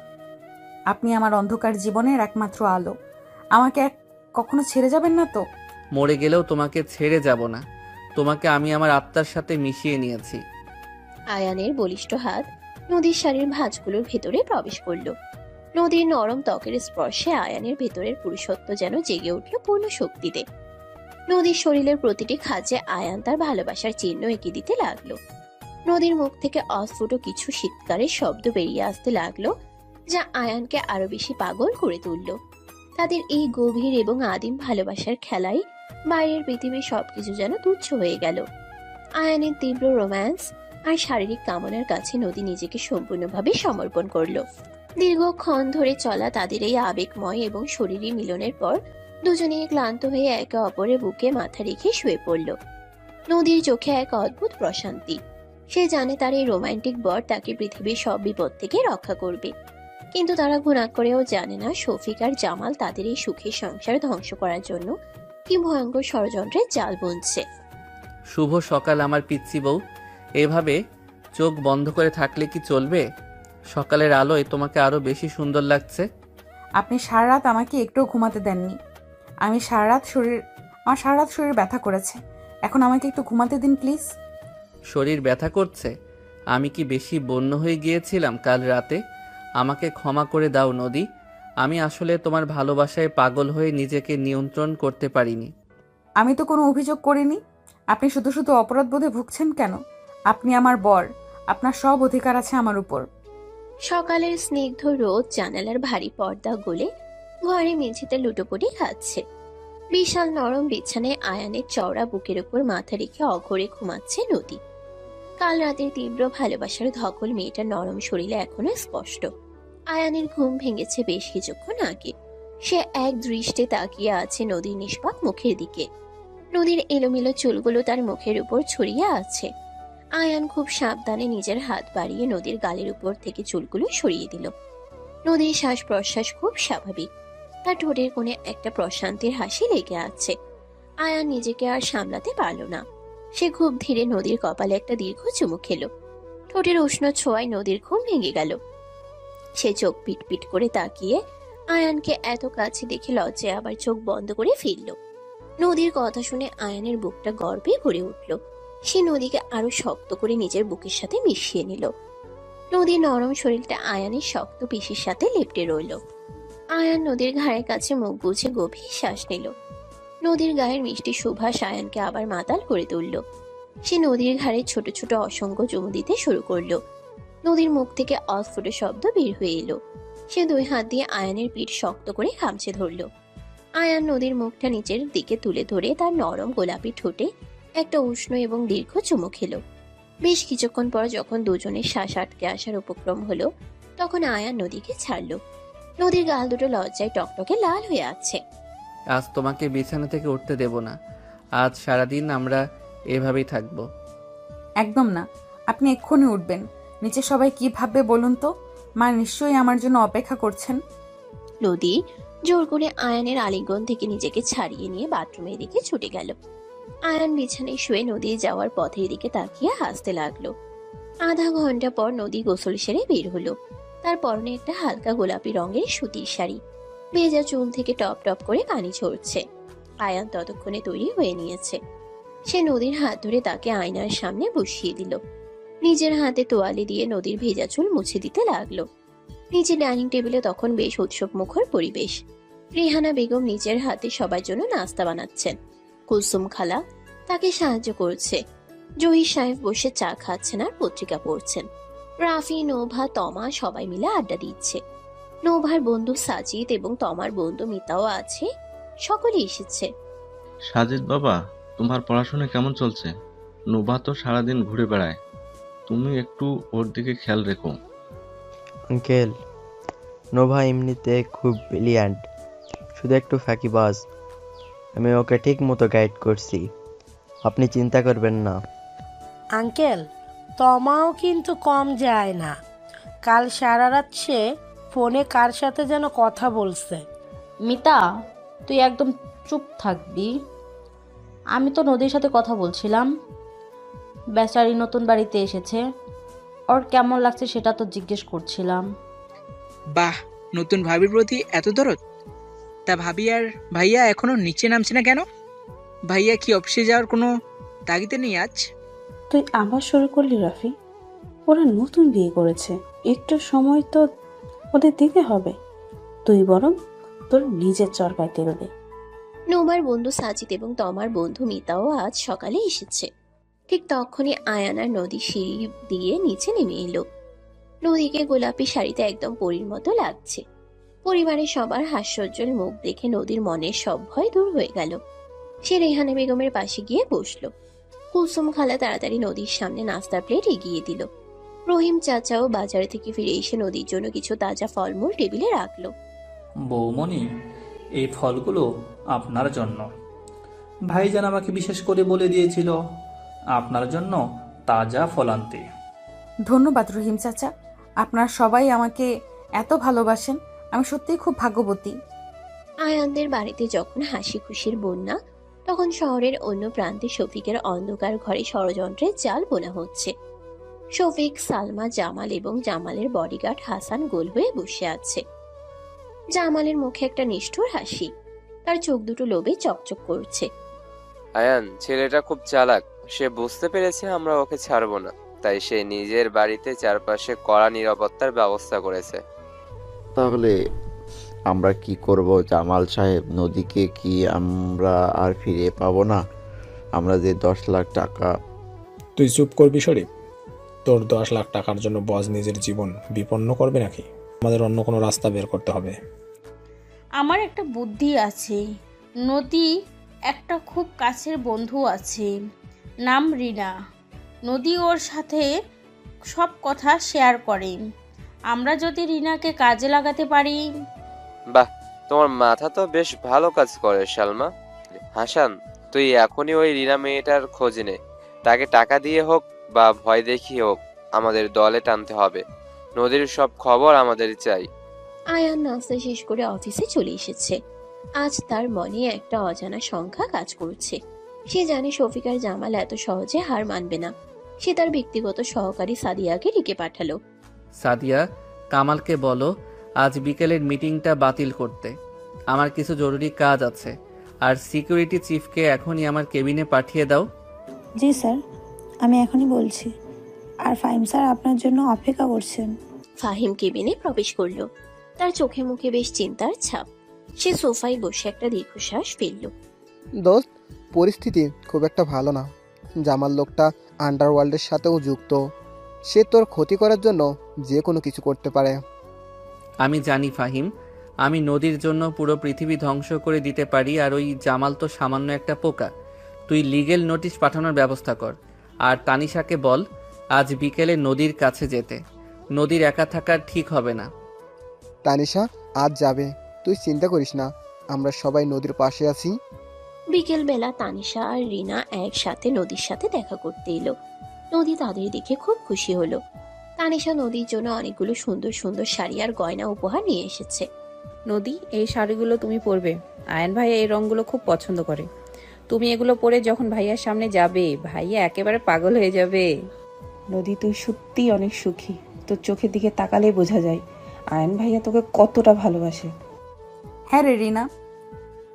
আপনি আমার অন্ধকার জীবনের একমাত্র আলো। আমাকে কখনো ছেড়ে যাবেন না তো? মরে গেলেও তোমাকে ছেড়ে যাব না। তোমাকে আমি আমার আত্মার সাথে মিশিয়ে নিয়েছি। আয়ানের বলিষ্ঠ হাত নদীর শাড়ির ভাঁজগুলোর ভেতরে প্রবেশ করলো। নদীর নরম ত্বকের স্পর্শে আয়ানের ভেতরের পুরুষত্ব যেন জেগে উঠল পূর্ণ শক্তিতে। নদীর শরীরের প্রতিটি খাঁজে আয়ান তার ভালোবাসার চিহ্ন এঁকে দিতে লাগলো। নদীর মুখ থেকে অস্ফুট কিছু শীতকারের শব্দ বেরিয়ে আসতে লাগলো, যা আয়ানকে আরো বেশি পাগল করে তুলল। তাদের এই গভীর এবং আদিম ভালোবাসার খেলায় বাইরের পৃথিবীর সবকিছু যেন তুচ্ছ হয়ে গেল। আয়ানের তীব্র রোম্যান্স আর শারীরিক কামনার কাছে নদী নিজেকে সম্পূর্ণভাবে সমর্পণ করলো। দীর্ঘক্ষণ ধরে চলা তাদের এই আবেগময় এবং শরীরী মিলনের পর দুজনেই ক্লান্ত হয়ে একে অপরের বুকে মাথা রেখে শুয়ে পড়ল। নদীর চোখে এক অদ্ভুত প্রশান্তি। সে জানে তার এই রোমান্টিক বর তাকে পৃথিবীর সব বিপদ থেকে রক্ষা করবে, কিন্তু তারা ঘুণা করেও জানে না শফিক আর জামাল তাদের এই সুখের সংসার ধ্বংস করার জন্য কি ভয়ঙ্কর ষড়যন্ত্রের জাল বুনছে। শুভ সকাল আমার পিচ্চি বউ। এভাবে চোখ বন্ধ করে থাকলে কি চলবে? সকালের আলোয় তোমাকে আরো বেশি সুন্দর লাগছে। আপনি সারা রাত আমাকে একটু ঘুমাতে দেননি। আমার সারা রাত শরীর ব্যথা করেছে। এখন আমাকে একটু ঘুমাতে দিন প্লিজ। শরীর ব্যথা করছে? আমি কি বেশি বন্য হয়ে গিয়েছিলাম কাল রাতে? আমাকে ক্ষমা করে দাও নদী। আমি আসলে তোমার ভালোবাসায় পাগল হয়ে নিজেকে নিয়ন্ত্রণ করতে পারিনি। আমি তো কোনো অভিযোগ করিনি। আপনি শুধু শুধু অপরাধ বোধে ভুগছেন কেন? আপনি আমার বর, আপনার সব অধিকার আছে আমার উপর। সকালের স্নিগ্ধ রোদ জানালার ভারী পর্দা গলে ঘরে মেঝেতে লুটোপুটি খাচ্ছে। বিশাল নরম বিছানায় আয়ানের চওড়া বুকের উপর মাথা রেখে অঘরে ঘুমাচ্ছে নদী। কাল রাতের তীব্র ভালোবাসার ধকল মেয়েটার নরম শরীরে এখনো স্পষ্ট। আয়ানের ঘুম ভেঙেছে বেশ কিছুক্ষণ আগে। সে এক দৃষ্টে তাকিয়ে আছে নদীর নিষ্পাক মুখের দিকে। নদীর এলোমেলো চুলগুলো তার মুখের উপর ছড়িয়ে আছে। আয়ান খুব সাবধানে নিজের হাত বাড়িয়ে নদীর গালের উপর থেকে চুলগুলো সরিয়ে দিল। নদীর শ্বাস প্রশ্বাস খুব স্বাভাবিক। তার ঠোঁটের কোণে একটা প্রশান্তির হাসি লেগে আছে। আয়ান নিজেকে আর সামলাতে পারল না। সে খুব ধীরে নদীর কপালে একটা দীর্ঘ চুমু খেলো। ঠোঁটের উষ্ণ ছোঁয়ায় নদীর ঘুম ভেঙে গেল। সে চোখ পিট পিট করে তাকিয়ে আয়ানকে এত কাছে দেখে লজ্জায় আবার চোখ বন্ধ করে ফিরল। নদীর কথা শুনে আয়ানের বুকটা গর্বে ভরে উঠল। সে নদীকে আরো শক্ত করে নিজের বুকের সাথে মিশিয়ে নিল। নদীর নরম শরীরটা আয়ানের শক্ত পিসির সাথে লেপ্টে রইল। আয়ান নদীর ঘাড়ের কাছে মুখ গুছে গভীর শ্বাস নিল। নদীর গায়ের মিষ্টি সুভাষ আয়ানকে আবার মাতাল করে তুলল। সে নদীর ঘাড়ে ছোট ছোট অসংখ্য চুমু দিতে শুরু করলো। নদীর মুখ থেকে অস্ফুট শব্দ বের হয়ে এলো। সে দুই হাত দিয়ে আয়ানের পিঠ শক্ত করে খামচে ধরল। আয়ান নদীর মুখটা নিচের দিকে তুলে ধরে তার নরম গোলাপি ঠোঁটে একটা উষ্ণ এবং দীর্ঘ চুমু খেলো। বেশ কিছুক্ষণ পর যখন দুজনের শ্বাস আটকে আসার উপক্রম হলো, তখন আয়ান নদীকে ছাড়ল। নদীর গাল দুটো লজ্জায় টকটকে লাল হয়ে আছে। আজ তোমাকে বিছানা থেকে উঠতে দেব না। আজ সারাদিন আমরা এভাবেই থাকবো। একদম না, আপনি এক্ষুনি উঠবেন। নিচে সবাই কি ভাববে বলুন তো? মা নিশ্চয়ই আমার জন্য অপেক্ষা করছেন। নদী জোর করে আয়ানের আলিঙ্গন থেকে নিজেকে ছাড়িয়ে নিয়ে বাথরুমের দিকে ছুটে গেল। আয়ান বিছানায় শুয়ে নদী যাওয়ার পথের দিকে তাকিয়ে হাসতে লাগলো। আধা ঘন্টা পর নদী গোসল সেরে বের হলো। তার পরনে একটা হালকা গোলাপি রঙের সুতির শাড়ি, ভেজা চুল থেকে টপ টপ করে পানি ঝরছে। আয়ান ততক্ষণে তৈরি হয়ে নিয়েছে। সে নদীর হাত ধরে তাকে আয়নার সামনে বসিয়ে দিল। নিজের হাতে তোয়ালে দিয়ে নদীর ভেজা চুল মুছে দিতে লাগলো। নিচে ডাইনিং টেবিলে তখন বেশ উৎসব মুখর পরিবেশ। রেহানা বেগম নিজের হাতে সবার জন্য নাস্তা বানাচ্ছেন। কুলসুম খালা তাকে সাহায্য করছে। জহির সাহেব বসে চা খাচ্ছেন আর পত্রিকা পড়ছেন। রাফি, নোভা, তমা সবাই মিলে আড্ডা দিচ্ছে। নোভার বন্ধু সাজিদ এবং তমার বন্ধু মিতাও আছে। সকলে এসেছে। সাজিদ বাবা, তোমার পড়াশোনা কেমন চলছে? নোভা তো সারাদিন ঘুরে বেড়ায়, তুমি একটু ওর দিকে খেয়াল রেখো। আঙ্কেল, নোভা এমনিতে খুব ব্রিলিয়ান্ট, শুধু একটু ফাঁকিবাজ। আমি ওকে ঠিক মতো গাইড করছি, আপনি চিন্তা করবেন না। আঙ্কেল, তমাও কিন্তু কম যায় না। কাল সারা রাত সে ফোনে কার সাথে যেন কথা বলছে। মিতা, তুই একদম চুপ থাকবি। আমি তো নদীর সাথে কথা বলছিলাম। বেচারি নতুন বাড়িতে এসেছে, ওর কেমন লাগছে সেটা তো জিজ্ঞেস করছিলাম। বাহ, নতুন ভাবির প্রতি এত দরদ। তা ভাবি আর ভাইয়া এখনো নিচে নামছে না কেন? ভাইয়া কি অফিসে যাওয়ার কোনো তাগিদে নেই আজ? তুই আবার শুরু করলি রাফি। ওরা নতুন বিয়ে করেছে, একটু সময় তো ওদের দিতে হবে। তুই বরং তোর নিজের চরকায় তেল দে। নোমার বন্ধু সাজিদ এবং তমার বন্ধু মিতাও আজ সকালে এসেছে। ঠিক তখনই আয়ান আর নদী সিঁড়ি দিয়ে নিচে নেমে এলো। নদীকে গোলাপি শাড়িতে একদম পরীর মতো লাগছে। পরিবারের সবার হাস্যোজ্জ্বল মুখ দেখে নদীর মনের সব ভয় দূর হয়ে গেল। সে রেহানা বেগমের পাশে গিয়ে বসলো। কুলসুম খালা তাড়াতাড়ি নদীর সামনে নাস্তার প্লেট এগিয়ে দিল। রহিম চাচাও বাজার থেকে ফিরে এসে নদীর জন্য কিছু তাজা ফলমূল টেবিলে রাখলো। বৌমণি, এই ফলগুলো আপনার জন্য। ভাইজান আমাকে বিশেষ করে বলে দিয়েছিল আপনার জন্য তাজা ফল আনতে। ধন্যবাদ রহিম চাচা, আপনারা সবাই আমাকে এত ভালোবাসেন। আমি সত্যিই খুব ভাগ্যবতী। আয়ানদের বাড়িতে যখন হাসি খুশির বন্যা, তখন শহরের অন্য প্রান্তে শফিকের অন্ধকার ঘরে ষড়যন্ত্রের জাল বোনা হচ্ছে। শফিক, সালমা, জামাল এবং জামালের বডিগার্ড হাসান গোল হয়ে বসে আছে। জামালের মুখে একটা নিষ্ঠুর হাসি, তার চোখ দুটো লোভে চকচক করছে। আয়ান ছেলেটা খুব চালাক, সে বুঝতে পেরেছে আমরা ওকে ছাড়বো না, তাই সে নিজের বাড়িতে চারপাশে কড়া নিরাপত্তার ব্যবস্থা করেছে। তাহলে আমরা কি করব জামাল সাহেব? নদীকে কি আমরা আর ফিরে পাবো না? আমরা যে 10 লাখ টাকা। তুই চুপ করবি শরীফ। তোর 10 লাখ টাকার জন্য বস নিজের জীবন বিপন্ন করবে নাকি? আমাদের অন্য কোনো রাস্তা বের করতে হবে। আমার একটা বুদ্ধি আছে। নদী একটা খুব কাছের বন্ধু আছে, নাম রিনা। নদী ওর সাথে সব কথা শেয়ার করে। আমরা যদি রিনাকে কাজে লাগাতে পারি। বাহ, তোমার মাথা তো বেশ ভালো কাজ করে সালমা। হাসান, তুই এখনই ওই রিনা মেয়েটার খোঁজ নে। তাকে টাকা দিয়ে হোক বা ভয় দেখিয়ে হোক আমাদের দলে টানতে হবে। নদীর সব খবর আমাদের চাই। আয়ান নাস্তা শেষ করে অফিসে চলে এসেছে। আজ তার মনে একটা অজানা সংখ্যা কাজ করছে। সে জানে শফিক আর জামাল এত সহজে হার মানবে না। সে তার ব্যক্তিগত সহকারী সাদিয়াকে ডেকে পাঠালো। সাদিয়া, কামালকে বলো আজ বিকেলের মিটিংটা বাতিল করতে, আমার কিছু জরুরি কাজ আছে। আর সিকিউরিটি চিফকে এখনই আমার কেবিনে পাঠিয়ে দাও। জি স্যার, আমি এখনই বলছি। আর ফাহিম স্যার আপনার জন্য অপেক্ষা করছেন। ফাহিম কেবিনে প্রবেশ করলো। তার চোখে মুখে বেশ চিন্তার ছাপ। সে সোফায় বসে একটা দীর্ঘশ্বাস ফেলল। দোস্ত, পরিস্থিতি খুব একটা ভালো না। জামাল লোকটা আন্ডারওয়ার্ল্ডের সাথেও যুক্ত। সে তোর ক্ষতি করার জন্য যে কোনো কিছু করতে পারে। আমি জানি ফাহিম, আমি নদীর জন্য পুরো পৃথিবী ধ্বংস করে দিতে পারি, আর ওই জামাল তো সামান্য একটা পোকা। তুই লিগেল নোটিশ পাঠানোর ব্যবস্থা কর। আর তানিশাকে বল আজ বিকেলে নদীর কাছে যেতে। নদীর একা থাকা ঠিক হবে না। তানিশা আজ যাবে, তুই চিন্তা করিস না, আমরা সবাই নদীর পাশে আছি। বিকেল বেলা তানিশা আর রিনা একসাথে নদীর সাথে দেখা করতে এলো। নদী তাদের দেখে খুব খুশি হলো। তানিশা নদীর জন্য অনেকগুলো সুন্দর সুন্দর শাড়ি আর গয়না উপহার নিয়ে এসেছে। নদী, এই শাড়িগুলো তুমি পরবে। আয়ান ভাইয়া এই রঙগুলো খুব পছন্দ করে। তুমি এগুলো পরে যখন ভাইয়ার সামনে যাবে, ভাইয়া একেবারে পাগল হয়ে যাবে। নদী, তুই সত্যিই অনেক সুখী। তোর চোখের দিকে তাকালেই বোঝা যায় আয়ান ভাইয়া তোকে কতটা ভালোবাসে। হ্যাঁ রে রিনা,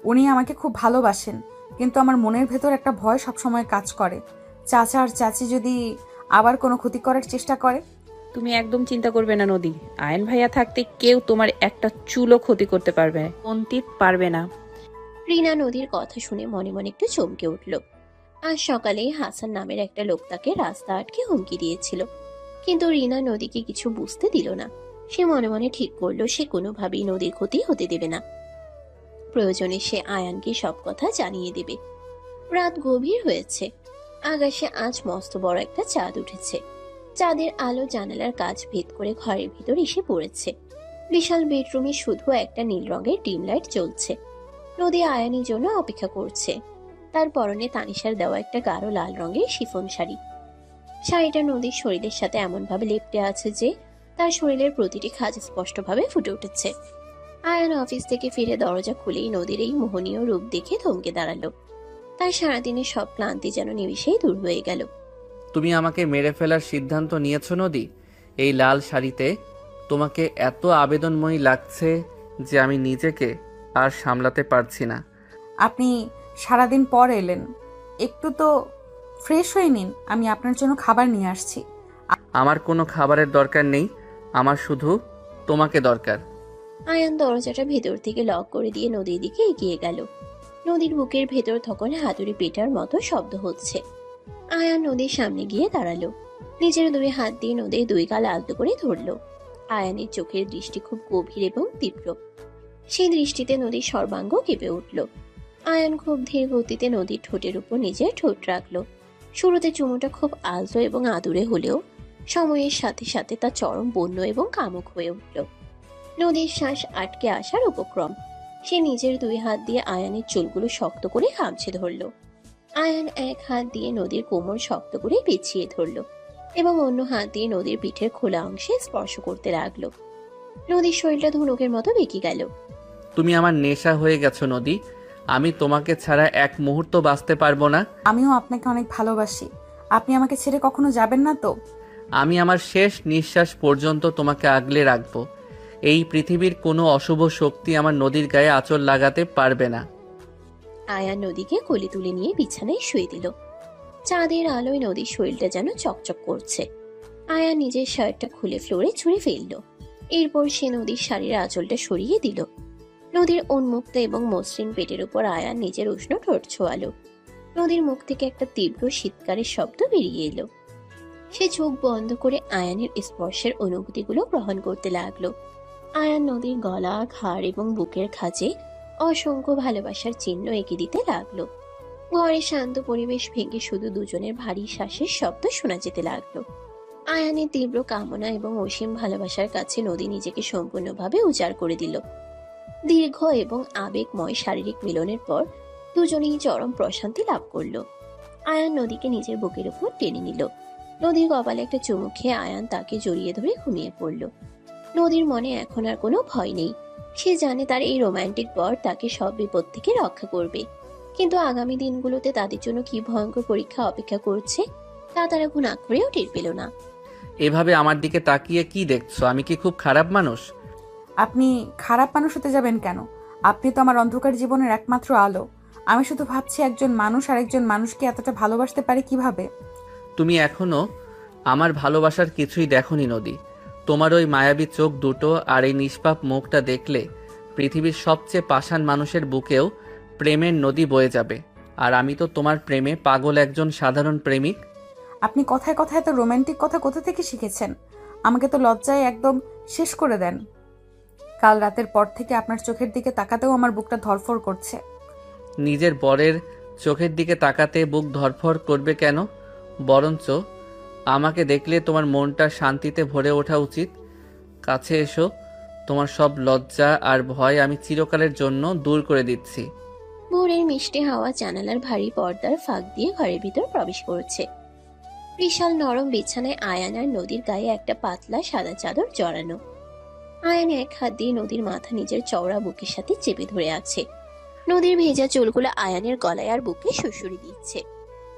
উনি আমাকে খুব ভালোবাসেন, কিন্তু আমার মনের ভেতর একটা ভয় সবসময় কাজ করে। চাচা আর চাচি যদি আবার কোনো ক্ষতি করার চেষ্টা করে। তুমি একদম চিন্তা করবে না নদী, আয়ান ভাইয়া থাকতে কেউ তোমার একটা চুলও ক্ষতি করতে পারবে অন্তিত পারবে না। রিনা নদীর কথা শুনে মনে মনে একটু চমকে উঠল। আজ সকালে হাসান নামের একটা লোক তাকে রাস্তা আটকে হুমকি দিয়েছিল, কিন্তু রিনা নদীকে কিছু বুঝতে দিল না। সে মনে মনে ঠিক করলো সে কোনোভাবেই নদীর ক্ষতি হতে দেবে না। প্রয়োজনে সে আয়ানকে সব কথা জানিয়ে দেবে। রাত গভীর হয়েছে। আকাশে আজ মস্ত বড় একটা চাঁদ উঠেছে। চাঁদের আলো জানালার কাঁচ ভেদ করে ঘরের ভিতর এসে পড়েছে। বিশাল বেডরুমে শুধু একটা নীল রঙের ডিম লাইট জ্বলছে। নদী আয়ানের জন্য অপেক্ষা করছে। তার পরনে তানিশার দেওয়া একটা গাঢ় লাল রঙের শিফন শাড়ি। শাড়িটা নদীর শরীরের সাথে এমন ভাবে লেপ্টে আছে যে তার শরীরের প্রতিটি খাঁজ স্পষ্টভাবে ফুটে উঠেছে। আয়ান অফিস থেকে ফিরে দরজা খুলেই নদীর এই মোহনীয় রূপ দেখে থমকে দাঁড়ালো। তার সারাদিনের সব ক্লান্তি যেন নিমিষেই দূর হয়ে গেল। তুমি আমাকে মেরে ফেলার সিদ্ধান্ত নিয়েছো নদী। এই লাল শাড়িতে তোমাকে এত আবেদনময়ী লাগছে যে আমি নিজেকে আর সামলাতে পারছি না। আপনি সারাদিন পর এলেন, একটু তো ফ্রেশ হয়ে নিন। আমি আপনার জন্য খাবার নিয়ে আসছি। আমার কোনো খাবারের দরকার নেই, আমার শুধু তোমাকে দরকার। আয়ান দরজাটা ভেতর থেকে লক করে দিয়ে নদীর দিকে এগিয়ে গেল। নদীর বুকের ভেতর তখন হাতুড়ি পেটার মতো শব্দ হচ্ছে। আয়ান নদীর সামনে গিয়ে দাঁড়ালো। নিজের দুই হাত দিয়ে নদীর দুই গাল আলতো করে ধরলো। আয়ানের চোখের দৃষ্টি খুব গভীর এবং তীব্র। সেই দৃষ্টিতে নদীর সর্বাঙ্গ কেঁপে উঠল। আয়ান খুব ধীর গতিতে নদীর ঠোঁটের উপর নিজের ঠোঁট রাখলো। শুরুতে চুমুটা খুব আলতো এবং আদুরে হলেও সময়ের সাথে সাথে তা চরম বন্য এবং কামুক হয়ে উঠল। নদীর শ্বাস আটকে আসার উপক্রম। সে নিজের দুই হাত দিয়ে আয়ানের চুলগুলো শক্ত করে খামছে ধরল। আয়ান এক হাত দিয়ে নদীর কোমর শক্ত করে পেঁচিয়ে ধরল এবং অন্য হাত দিয়ে নদীর পিঠের খোলা অংশে স্পর্শ করতে লাগলো। নদীর শরীরটা ধনুকের মতো বেঁকে গেল। তুমি আমার নেশা হয়ে গেছো নদী। আমি তোমাকে ছাড়া এক মুহূর্ত বাঁচতে পারবো না। আমিও আপনাকে অনেক ভালোবাসি। আপনি আমাকে ছেড়ে কখনো যাবেন না তো? আমি আমার শেষ নিঃশ্বাস পর্যন্ত তোমাকে আগলে রাখবো। এই পৃথিবীর কোনো অশুভ শক্তি আমার নদীর গায়ে আঁচড় লাগাতে পারবে না। আয়ান নদীকে কোলে তুলে নিয়ে বিছানায় শুয়ে দিল। চাঁদের আলোয় নদীর শরীরটা যেন চকচক করছে। আয়ান নিজের শার্টটা খুলে ফ্লোরে ছুঁড়ে ফেলল। এরপর সে নদীর শাড়ির আঁচলটা সরিয়ে দিল। নদীর উন্মুক্ত এবং মসৃণ পেটের উপর আয়ান নিজের উষ্ণ ঠোঁট ছোঁয়ালো। নদীর মুখ থেকে একটা তীব্র শীতকারের শব্দ বেরিয়ে এলো। সে চোখ বন্ধ করে আয়ানের স্পর্শের অনুভূতিগুলো গ্রহণ করতে লাগলো। আয়ান নদীর গলা, ঘাড় এবং বুকের খাঁজে অসংখ্য ভালোবাসার চিহ্ন এঁকে দিতে লাগলো। ঘরের শান্ত পরিবেশ ভেঙে শুধু দুজনের ভারী শ্বাসের শব্দ শোনা যেতে লাগলো। আয়ানের তীব্র কামনা এবং অসীম ভালোবাসার কাছে নদী নিজেকে সম্পূর্ণভাবে উজাড় করে দিল। দীর্ঘ এবং আবেগময় শারীরিক মিলনের পর দুজনেই চরম প্রশান্তি লাভ করলো। আয়ান নদীকে নিজের বুকের উপর টেনে নিল। নদীর কপালে একটা চুমু খেয়ে আয়ান তাকে জড়িয়ে ধরে ঘুমিয়ে পড়ল। নদীর মনে এখন আর কোনো ভয় নেই। সে জানে তার এই রোমান্টিক বর তাকে সব বিপদ থেকে রক্ষা করবে, কিন্তু আগামী দিনগুলোতে তাদের জন্য কি ভয়ঙ্কর পরীক্ষা অপেক্ষা করছে তা তারা গুণ করেও টের পেল না। এভাবে আমার দিকে তাকিয়ে কি দেখছো? আমি কি খুব খারাপ মানুষ? আপনি খারাপ মানুষ হতে যাবেন কেন? আপনি তো আমার অন্ধকার জীবনের একমাত্র আলো। আমি শুধু ভাবছি একজন মানুষ আর একজন মানুষকে এতটা ভালোবাসতে পারে কিভাবে। তুমি এখনো আমার ভালোবাসার কিছুই দেখোনি নদী। তোমার ওই মায়াবী চোখ দুটো আর এই নিষ্পাপ মুখটা দেখলে পৃথিবীর সবচেয়ে পাষাণ মানুষের বুকেও প্রেমের নদী বয়ে যাবে। আর আমি তো তোমার প্রেমে পাগল একজন সাধারণ প্রেমিক। আপনি কথায় কথায় এত রোমান্টিক কথা কোথা থেকে শিখেছেন? আমাকে তো লজ্জায় একদম শেষ করে দেন। কাল রাতের পর থেকে আপনার চোখের দিকে তাকাতেও আমার বুকটা ধরফর করছে। নিজের বরের চোখের দিকে তাকাতে বুক ধরফর করবে কেন? বরঞ্চ আমাকে দেখলে তোমার মনটা শান্তিতে ভরে ওঠা উচিত। কাছে এসো, তোমার সব লজ্জা আর ভয় আমি চিরকালের জন্য দূর করে দিচ্ছি। ভোরের মিষ্টি হাওয়া জানালার ভারী পর্দার ফাঁক দিয়ে ঘরের ভিতর প্রবেশ করছে। বিশাল নরম বিছানায় আয়ান আর নদীর গায়ে একটা পাতলা সাদা চাদর জড়ানো। আয়ান এক হাত দিয়ে নদীর মাথা নিজের চওড়া বুকের সাথে চেপে ধরে আছে। নদীর ভেজা চুলগুলো আয়ানের গলায় আর বুকে শুশুরি দিচ্ছে।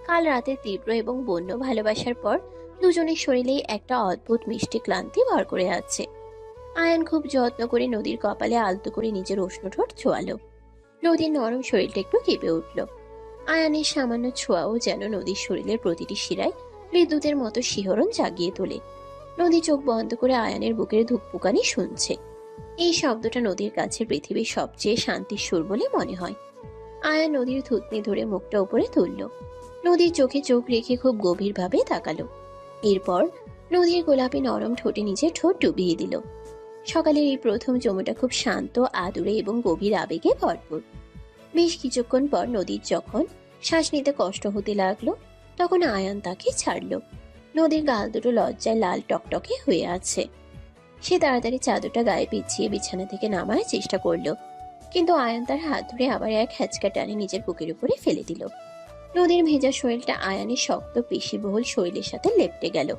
কাল রাতের তীব্র এবং বন্য ভালোবাসার পর দুজনের শরীরেই একটা অদ্ভুত মিষ্টি ক্লান্তি ভর করে আছে। আয়ান খুব যত্ন করে নদীর কপালে আলতো করে নিজের উষ্ণ ঠোঁট ছোঁয়ালো। নদীর নরম শরীরটা একটু কেঁপে উঠল। আয়ানের সামান্য ছোঁয়াও যেন নদীর শরীরের প্রতিটি শিরায় বিদ্যুতের মতো শিহরণ জাগিয়ে তোলে। নদী চোখ বন্ধ করে আয়ানের বুকের ধুকপুকানি শুনছে। এই শব্দটা নদীর কাছে পৃথিবীর সবচেয়ে শান্তির সুর বলে মনে হয়। আয়ান নদীর থুতনি ধরে মুখটা উপরে তুলল। নদীর চোখে চোখ রেখে খুব গভীরভাবে তাকালো। এরপর নদীর গোলাপি নরম ঠোঁটে নিজের ঠোঁট ডুবিয়ে দিল। সকালের এই প্রথম চুমুটা খুব শান্ত, আদুরে এবং গভীর আবেগে ভরপুর। বেশ কিছুক্ষণ পর নদীর যখন শ্বাস নিতে কষ্ট হতে লাগলো, তখন আয়ান তাকে ছাড়ল। নদীর গাল দুটো লজ্জায় লাল টকটকে হয়ে আছে। সে তাড়াতাড়ি চাদরটা গায়ে পিছিয়ে বিছানা থেকে নামার চেষ্টা করলো, কিন্তু আয়ান তার হাত ধরে আবার এক হ্যাচকা টানে নিজের বুকের উপরে ফেলে দিল। নদীর ভেজা শরীরটা আয়ানের শক্ত পেশিবহুল শরীরের সাথে লেপটে গেল।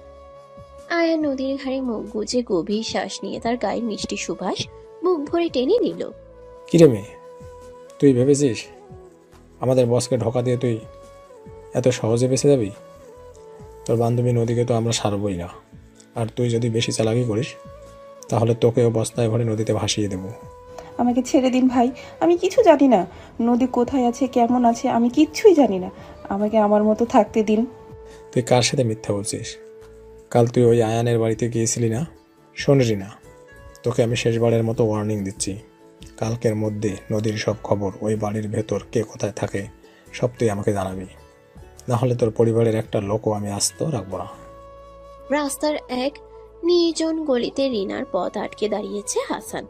আয়ান নদীর ঘাড়ে মুখ গুজে গভীর শ্বাস নিয়ে তার গায়ের মিষ্টি সুবাস মুখ ভরে টেনে নিল। কিরে মেয়ে, তুই ভেবেছিস আমাদের বসকে ঢোকা দিয়ে তুই এত সহজে বেঁচে যাবি? তোর বান্ধবী নদীকে তো আমরা ছাড়বই না, আর তুই যদি বেশি চালাকি করিস তাহলে তোকেও বস্তায় ভরে নদীতে ভাসিয়ে দেবো। আমাকে ছেড়ে দিন ভাই, আমি কিছু জানি না। নদী কোথায় আছে, কেমন আছে, আমি কিচ্ছুই জানি না। আমাকে আমার মতো থাকতে দিন। তুই কার সাথে মিথ্যা বলছিস? কাল তুই ওই আয়ানের বাড়িতে গিয়েছিলি না? শোনলি না? তোকে আমি শেষবারের মতো ওয়ার্নিং দিচ্ছি, কালকের মধ্যে নদীর সব খবর, ওই বাড়ির ভেতর কে কোথায় থাকে সব তুই আমাকে জানাবি, না হলে তোর পরিবারের একটা লোকও আমি আস্ত রাখবো না। রাস্তার এক নির্জন গলিতে রিনার পথ আটকে দাঁড়িয়েছে হাসান।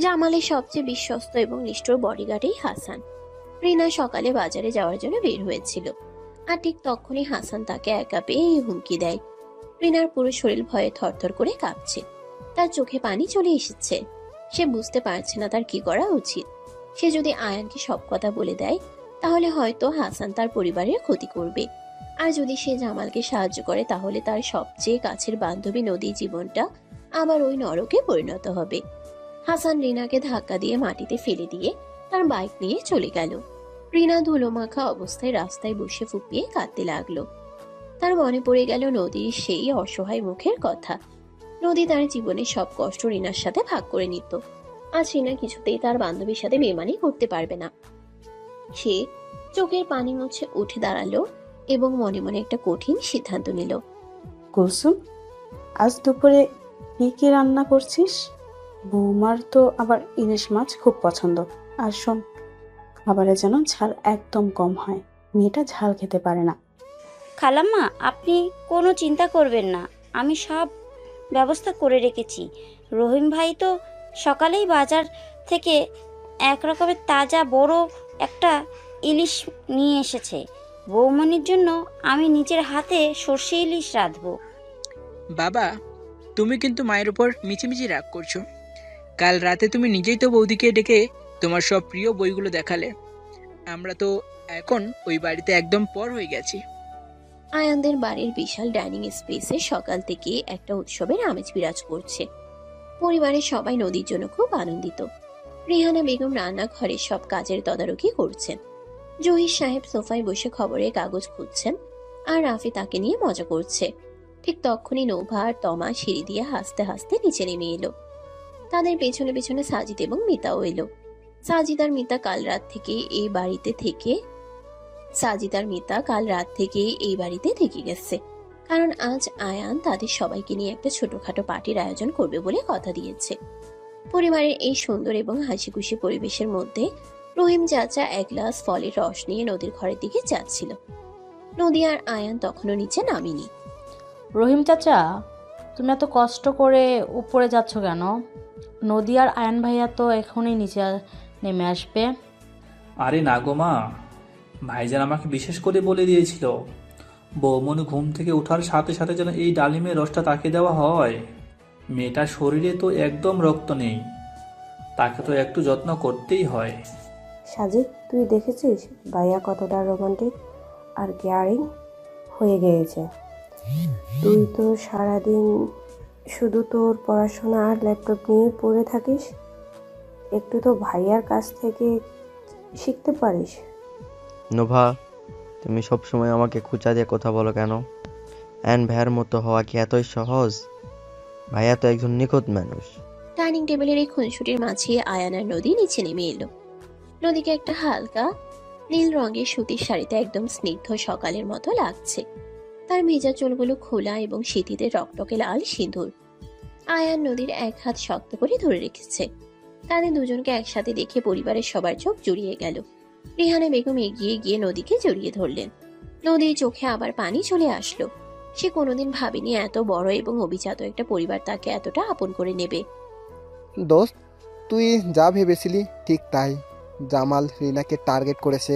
জামালের সবচেয়ে বিশ্বস্ত এবং নিষ্ঠুর বডিগার্ডই হাসান। রিনা সকালে বাজারে যাওয়ার জন্য বের হয়েছিল, আর ঠিক তখনই হাসান তাকে একা পেয়ে হুমকি দেয়। রিনার পুরো শরীর ভয়ে থরথর করে কাঁপছে। তার চোখে পানি চলে এসেছে। সে বুঝতে পারছে না তার কি করা উচিত। সে যদি আয়ানকে সব কথা বলে দেয় তাহলে হয়তো হাসান তার পরিবারের ক্ষতি করবে, আর যদি সে জামালকে সাহায্য করে তাহলে তার সবচেয়ে কাছের বান্ধবী নদীর জীবনটা আবার ওই নরকে পরিণত হবে। হাসান রিনাকে ধাক্কা দিয়ে মাটিতে ফেলে দিয়ে তার বাইক নিয়ে চলে গেল। রিনা ধুলো মাখা অবস্থায় রাস্তায় বসে ফুপিয়ে কাঁদতে লাগলো। তার মনে পড়ে গেল নদীর সেই অসহায় মুখের কথা। নদী তার জীবনের সব কষ্ট রিনার সাথে ভাগ করে নিত। আজ রিনা কিছুতেই তার বান্ধবীর সাথে বেমানি করতে পারবে না। সে চোখের পানি মুছে উঠে দাঁড়ালো এবং মনে মনে একটা কঠিন সিদ্ধান্ত নিল। কুলসুম, আজ দুপুরে কি রান্না করছিস? বৌমার তো আবার ইলিশ মাছ খুব পছন্দ। আর শোন, খাবারে যেন ঝাল একদম কম হয়, মেয়েটা ঝাল খেতে পারে না। খালাম্মা, আপনি কোনো চিন্তা করবেন না, আমি সব ব্যবস্থা করে রেখেছি। রহিম ভাই তো সকালেই বাজার থেকে এক রকমের তাজা বড় একটা ইলিশ নিয়ে এসেছে। বৌমনির জন্য আমি নিজের হাতে সর্ষে ইলিশ রাঁধবো। বাবা, তুমি কিন্তু মায়ের উপর মিছিমিছি রাগ করছো। কাল রাতে তুমি নিজেই তো বৌদিকে ডেকে তোমার সব প্রিয় বইগুলো দেখালে। আমরা তো এখন ওই বাড়িতে একদম পর হয়ে গেছি। আয়ানদের বাড়ির বিশাল ডাইনিং স্পেসে সকাল থেকে একটা উৎসবের আমেজ বিরাজ করছে। পরিবারের সবাই নদীর জন্য খুব আনন্দিত। রিহানা বেগম রান্নাঘরে সব কাজের তদারকি করছেন। জহির সাহেব সোফায় বসে খবরের কাগজ খুঁজছেন আর রাফি তাকে নিয়ে মজা করছে। ঠিক তখনই নৌভা আর তমা সিঁড়ি দিয়ে হাসতে হাসতে নিচে নেমে এলো। তাদের পেছনে পেছনে সাজিদ এবং মিতাও এলো। সাজিদ আর মিতা কাল রাত থেকে এই বাড়িতে থেকে গেছে, কারণ আজ আয়ান তাদের সবাইকে নিয়ে একটা ছোটখাটো পার্টির আয়োজন করবে বলে কথা দিয়েছে। পরিবারের এই সুন্দর এবং হাসি খুশি পরিবেশের মধ্যে রহিম চাচা এক গ্লাস ফলের রস নিয়ে নদীর ঘরের দিকে যাচ্ছিল। নদী আর আয়ান তখনও নিচে নামেনি। রহিম চাচা, তুমি এত কষ্ট করে উপরে যাচ্ছ কেন? নদী আর আয়ন ভাইয়া তো এখনই নিচে নেমে আসবে। আরে না গো মা, ভাইজান আমাকে বিশেষ করে বলে দিয়েছিল বৌমনু ঘুম থেকে ওঠার সাথে সাথে যেন এই ডালিমের রসটা তাকে দেওয়া হয়। মেয়েটার শরীরে তো একদম রক্ত নেই, তাকে তো একটু যত্ন করতেই হয়। সাজিদ, তুই দেখেছিস ভাইয়া কতটা রোমান্টিক আর কেয়ারিং হয়ে গিয়েছে? তুই তো সারাদিন শুধু তোর পড়াশোনা আর ল্যাপটপ নিয়ে পড়ে থাকিস, একটু তো ভাইয়ার কাছ থেকে শিখতে পারিস। নোভা, তুমি সবসময় আমাকে খুঁচা দিয়ে কথা বলো কেন? অ্যান ভাইয়ার মতো হওয়া কি এতই সহজ? ভাইয়া তো একজন নিখুঁত মানুষ। ডাইনিং টেবিলের এই খুনসুটির মাঝে আয়ান আর নদী নিচে নেমে এলো। নদীকে একটা হালকা নীল রঙের সুতির শাড়িতে একদম স্নিগ্ধ সকালের মতো লাগছে। তার ভেজা চুলগুলো খোলা এবং সিঁথিতে টকটকে লাল সিঁদুর। আয়ান নদীর এক হাত শক্ত করে ধরে রেখেছে। তাদের দুজনকে একসাথে দেখে পরিবারের সবার চোখ জুড়িয়ে গেল। রিহানা বেগম এগিয়ে গিয়ে নদীকে জড়িয়ে ধরলেন। নদীর চোখে আবার পানি চলে আসলো। সে কোনোদিন ভাবেনি এত বড় এবং অভিজাত একটা পরিবার তাকে এতটা আপন করে নেবে। দোস্ত, তুই যা ভেবেছিলি ঠিক তাই। জামাল রিনাকে টার্গেট করেছে।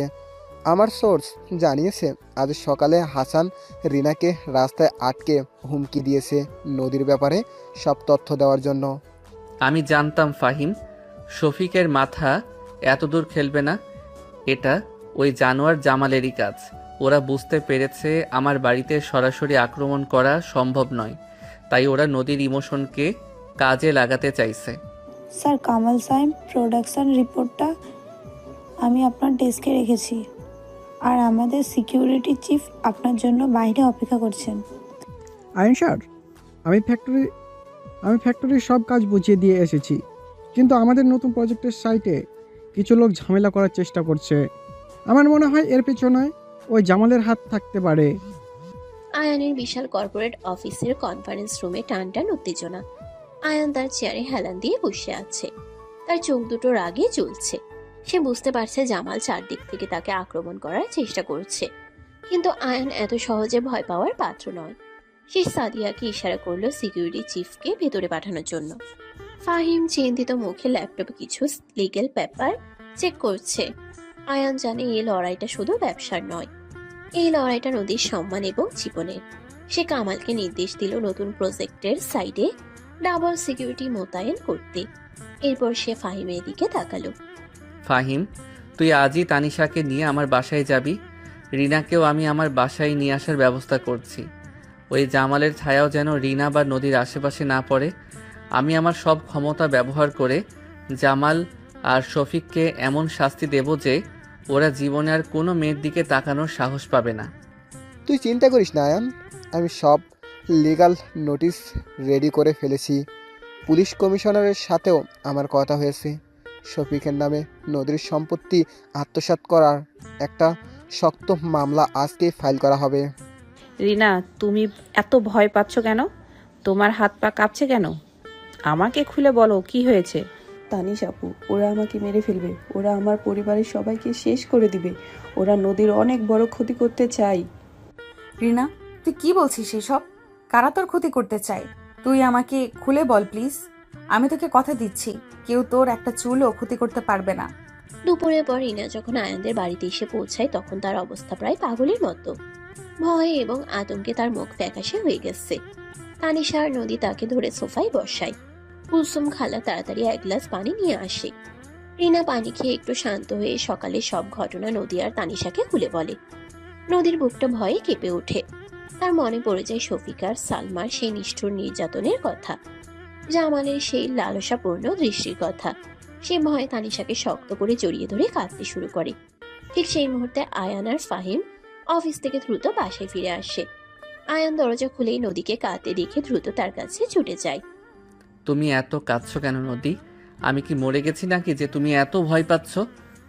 আমার সোর্স জানিয়েছে আজ সকালে হাসান রিনাকে রাস্তায় আটকে হুমকি দিয়েছে নদীর ব্যাপারে সব তথ্য দেওয়ার জন্য। আমি জানতাম ফাহিম, শফিকের মাথা এত দূর খেলবে না। এটা ওই জানোয়ার জামালেরই কাজ। ওরা বুঝতে পেরেছে আমার বাড়িতে সরাসরি আক্রমণ করা সম্ভব নয়, তাই ওরা নদীর ইমোশনকে কাজে লাগাতে চাইছে। স্যার, কামাল সাহেব প্রোডাকশন রিপোর্টটা আমি আপনার ডেস্কে রেখেছি, আর আমাদের সিকিউরিটি চিফ আপনার জন্য বাইরে অপেক্ষা করছেন। আয়ন স্যার, আমি ফ্যাক্টরির সব কাজ বুঝিয়ে দিয়ে এসেছি, কিন্তু আমাদের নতুন প্রজেক্টের সাইটে কিছু লোক ঝামেলা করার চেষ্টা করছে। আমার মনে হয় এর পেছনে ওই জামালের হাত থাকতে পারে। আয়ানের বিশাল কর্পোরেট অফিসের কনফারেন্স রুমে টান টান উত্তেজনা। আয়ান তার চেয়ারে হেলান দিয়ে বসে আছে। তার চোখ দুটো রাগে জ্বলছে। সে বুঝতে পারছে জামাল চারদিক থেকে তাকে আক্রমণ করার চেষ্টা করছে, কিন্তু আয়ান এত সহজে ভয় পাওয়ার পাত্র নয়। সে সাদিয়াকে ইশারা করলো সিকিউরিটি চিফকে ভেতরে পাঠানোর জন্য। ফাহিম চিন্তিত মুখে ল্যাপটপে কিছু লিগ্যাল পেপার চেক করছে। আয়ান জানে এই লড়াইটা শুধু ব্যবসার নয়, এই লড়াইটা নদীর সম্মান এবং জীবনের। সে কামালকে নির্দেশ দিল নতুন প্রজেক্টের সাইডে ডাবল সিকিউরিটি মোতায়েন করতে। এরপর সে ফাহিমের দিকে তাকালো। ফাহিম, তুই আজই তানিশাকে নিয়ে আমার বাসায় যাবি। রিনাকেও আমি আমার বাসায় নিয়ে আসার ব্যবস্থা করছি। ওই জামালের ছায়াও যেন রিনা বা নদীর আশেপাশে না পড়ে। আমি আমার সব ক্ষমতা ব্যবহার করে জামাল আর শফিককে এমন শাস্তি দেব যে ওরা জীবনে আর কোনো মেয়ের দিকে তাকানোর সাহস পাবে না। তুই চিন্তা করিস না আয়ান, আমি সব লিগ্যাল নোটিশ রেডি করে ফেলেছি। পুলিশ কমিশনারের সাথেও আমার কথা হয়েছে। শফিকের নামে নদীর সম্পত্তি আত্মসাৎ করার একটা শক্ত মামলা আজকেই ফাইল করা হবে। রিনা, তুমি এত ভয় পাচ্ছ কেন? তোমার হাত পা কাঁপছে কেন? আমাকে খুলে বলো, কি হয়েছে? তানিশ আপু, ওরা আমাকে মেরে ফেলবে। ওরা আমার পরিবারের সবাইকে শেষ করে দিবে। ওরা নদীর অনেক বড় ক্ষতি করতে চায়। রিনা, তুই কি বলছিস এসব? কারা তোর ক্ষতি করতে চায়? তুই আমাকে খুলে বল প্লিজ। আমি তোকে কথা দিচ্ছি, কেউ তোর একটা চুলও ক্ষতি করতে পারবে না। দুপুরের পর রিনা যখন আয়ানদের বাড়িতে এসে পৌঁছায় তখন তার অবস্থা প্রায় পাগলের মতো। ভয়ে এবং আতঙ্কে তার মুখ ফ্যাকাশে হয়ে গেছে। তানিশা আর নদী তাকে ধরে সোফায় বসায়। কুলসুম খালা তাড়াতাড়ি এক গ্লাস পানি নিয়ে আসে। রিনা পানি খেয়ে একটু শান্ত হয়ে সকালের সব ঘটনা নদী আর তানিশাকে খুলে বলে। নদীর বুকটা ভয়ে কেঁপে ওঠে। তার মনে পড়ে যায় শফিকার সালমার সেই নিষ্ঠুর নির্যাতনের কথা, জামালের সেই লালসাপূর্ণ দৃষ্টির কথা। সে ভয়ে তানিশাকে শক্ত করে জড়িয়ে ধরে কাঁদতে শুরু করে। ঠিক সেই মুহূর্তে আয়ান আর ফাহিম অফিস থেকে দ্রুত বাসায় ফিরে আসে। আয়ান দরজা খুলেই নদীকে কাঁদতে দেখে দ্রুত তার কাছে ছুটে যায়। তুমি এত কাঁদছো কেন নদী? আমি কি মরে গেছি নাকি যে তুমি এত ভয় পাচ্ছ?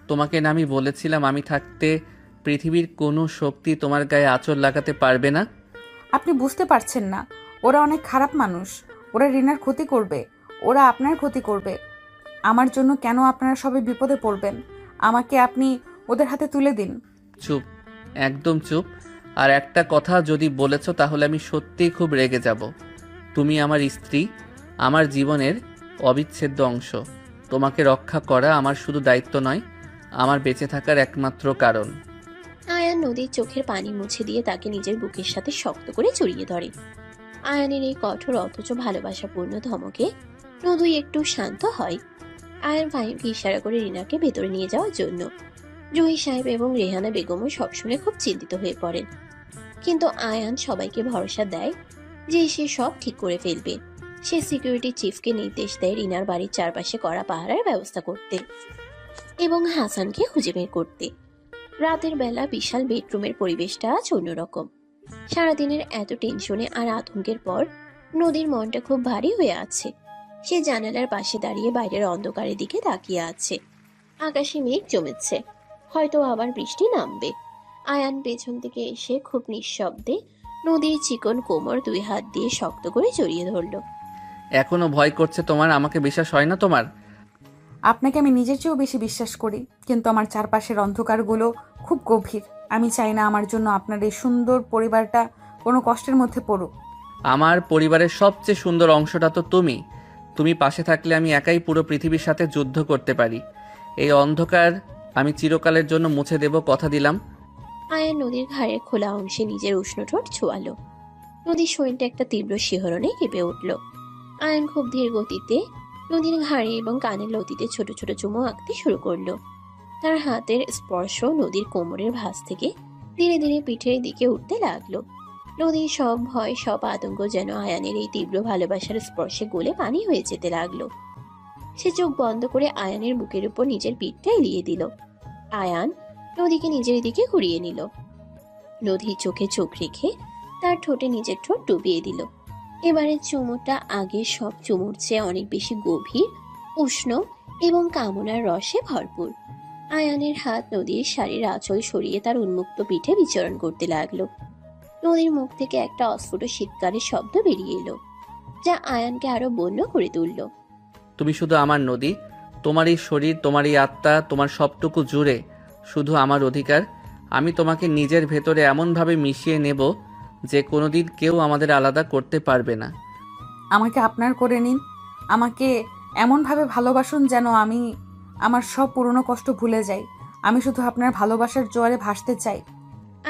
তোমাকে না আমি বলেছিলাম আমি থাকতে পৃথিবীর কোনো শক্তি তোমার গায়ে আঁচড় লাগাতে পারবে না? আপনি বুঝতে পারছেন না, ওরা অনেক খারাপ মানুষ। ওরা রিনার ক্ষতি করবে, ওরা আপনার ক্ষতি করবে। আমার জন্য কেন আপনারা সবাই বিপদে পড়বেন? আমাকে আপনি ওদের হাতে তুলে দিন। চুপ, একদম চুপ। আর একটা কথা যদি বলেছ তাহলে আমি সত্যিই খুব রেগে যাব। তুমি আমার স্ত্রী, আমার জীবনের অবিচ্ছেদ্য অংশ। তোমাকে রক্ষা করা আমার শুধু দায়িত্ব নয়, আমার বেঁচে থাকার একমাত্র কারণ। আয়ান নদীর চোখের পানি মুছে দিয়ে তাকে নিজের বুকের সাথে শক্ত করে জড়িয়ে ধরে। আয়ানের এই কঠোর অথচ ভালোবাসাপূর্ণ ধমকে নদী একটু শান্ত হয়। আয়ান ফাহিমকে ইশারা করে রিনাকে ভেতরে নিয়ে যাওয়ার জন্য। জহির সাহেব এবং রেহানা বেগমও সব শুনে খুব চিন্তিত হয়ে পড়েন, কিন্তু আয়ান সবাইকে ভরসা দেয় যে সে সব ঠিক করে ফেলবে। সে সিকিউরিটি চিফকে নির্দেশ দেয় রিনার বাড়ির চারপাশে কড়া পাহারার ব্যবস্থা করতে এবং হাসানকে খুঁজে বের করতে। রাতের বেলা বিশাল বেডরুমের পরিবেশটা আজ অন্যরকম। সারাদিনের এত টেনশনে আর আতঙ্কের পর নদীর মনটা খুব ভারী হয়ে আছে। সে জানালার পাশে দাঁড়িয়ে বাইরের অন্ধকারের দিকে তাকিয়ে আছে। আকাশে মেঘ জমেছে, হয়তো আবার বৃষ্টি নামবে। আয়ান পেছন থেকে এসে খুব নিঃশব্দে নদীর চিকন কোমর দুই হাত দিয়ে শক্ত করে জড়িয়ে ধরল। এখনো ভয় করছে তোমার? আমাকে বিশ্বাস হয় না তোমার? আপনাকে আমি নিজের চেয়েও বেশি বিশ্বাস করি, কিন্তু আমার চারপাশের অন্ধকারগুলো খুব গভীর। আমি চাই না আমার জন্য আপনার এই সুন্দর পরিবারটা কোনো কষ্টের মধ্যে পড়ুক। আমার পরিবারের সবচেয়ে সুন্দর অংশটা তো তুমি। তুমি পাশে থাকলে আমি একাই পুরো পৃথিবীর সাথে যুদ্ধ করতে পারি। এই অন্ধকার আমি চিরকালের জন্য মুছে দেব, কথা দিলাম। আয়ান নদীর ঘাড়ের খোলা অংশে নিজের উষ্ণ ঠোঁট ছোঁয়ালো। নদীর শরীরটা একটা তীব্র শিহরণে কেঁপে উঠল। আয়ান খুব ধীর গতিতে নদীর ঘাড়ে এবং কানের লতিতে ছোট ছোট চুমো আঁকতে শুরু করলো। তার হাতের স্পর্শ নদীর কোমরের ভাঁজ থেকে ধীরে ধীরে পিঠের দিকে উঠতে লাগলো। নদীর সব ভয়, সব আতঙ্ক যেন আয়ানের এই তীব্র ভালোবাসার স্পর্শে গলে পানি হয়ে যেতে লাগলো। সে চোখ বন্ধ করে আয়ানের বুকের উপর নিজের পিঠটা এলিয়ে দিল। আয়ান নদীকে নিজের দিকে ঘুরিয়ে নিল। নদীর চোখে চোখ রেখে তার ঠোঁটে নিজের ঠোঁট ডুবিয়ে দিল। এবারে চুমুটা আগের সব চুমুর চেয়ে অনেক বেশি গভীর, উষ্ণ এবং কামনার রসে ভরপুর। আয়ানের হাত নদীর শাড়ির আঁচল সরিয়ে তার উন্মুক্ত পিঠে বিচরণ করতে লাগলো। নদীর মুখ থেকে একটা অস্ফুট শীতকারের শব্দ বেরিয়ে এলো, যা আয়ানকে আরো বন্য করে তুলল। তুমি শুধু আমার নদী, তোমার এই শরীর, তোমার এই আত্মা, তোমার সবটুকু জুড়ে শুধু আমার অধিকার। আমি তোমাকে নিজের ভেতরে এমনভাবে মিশিয়ে নেব যে কোনোদিন কেউ আমাদের আলাদা করতে পারবে না। আমাকে আপনার করে নিন, আমাকে এমনভাবে ভালোবাসুন যেন আমি আমার সব পুরনো কষ্ট ভুলে যাই। আমি শুধু আপনার ভালোবাসার জোয়ারে ভাসতে চাই।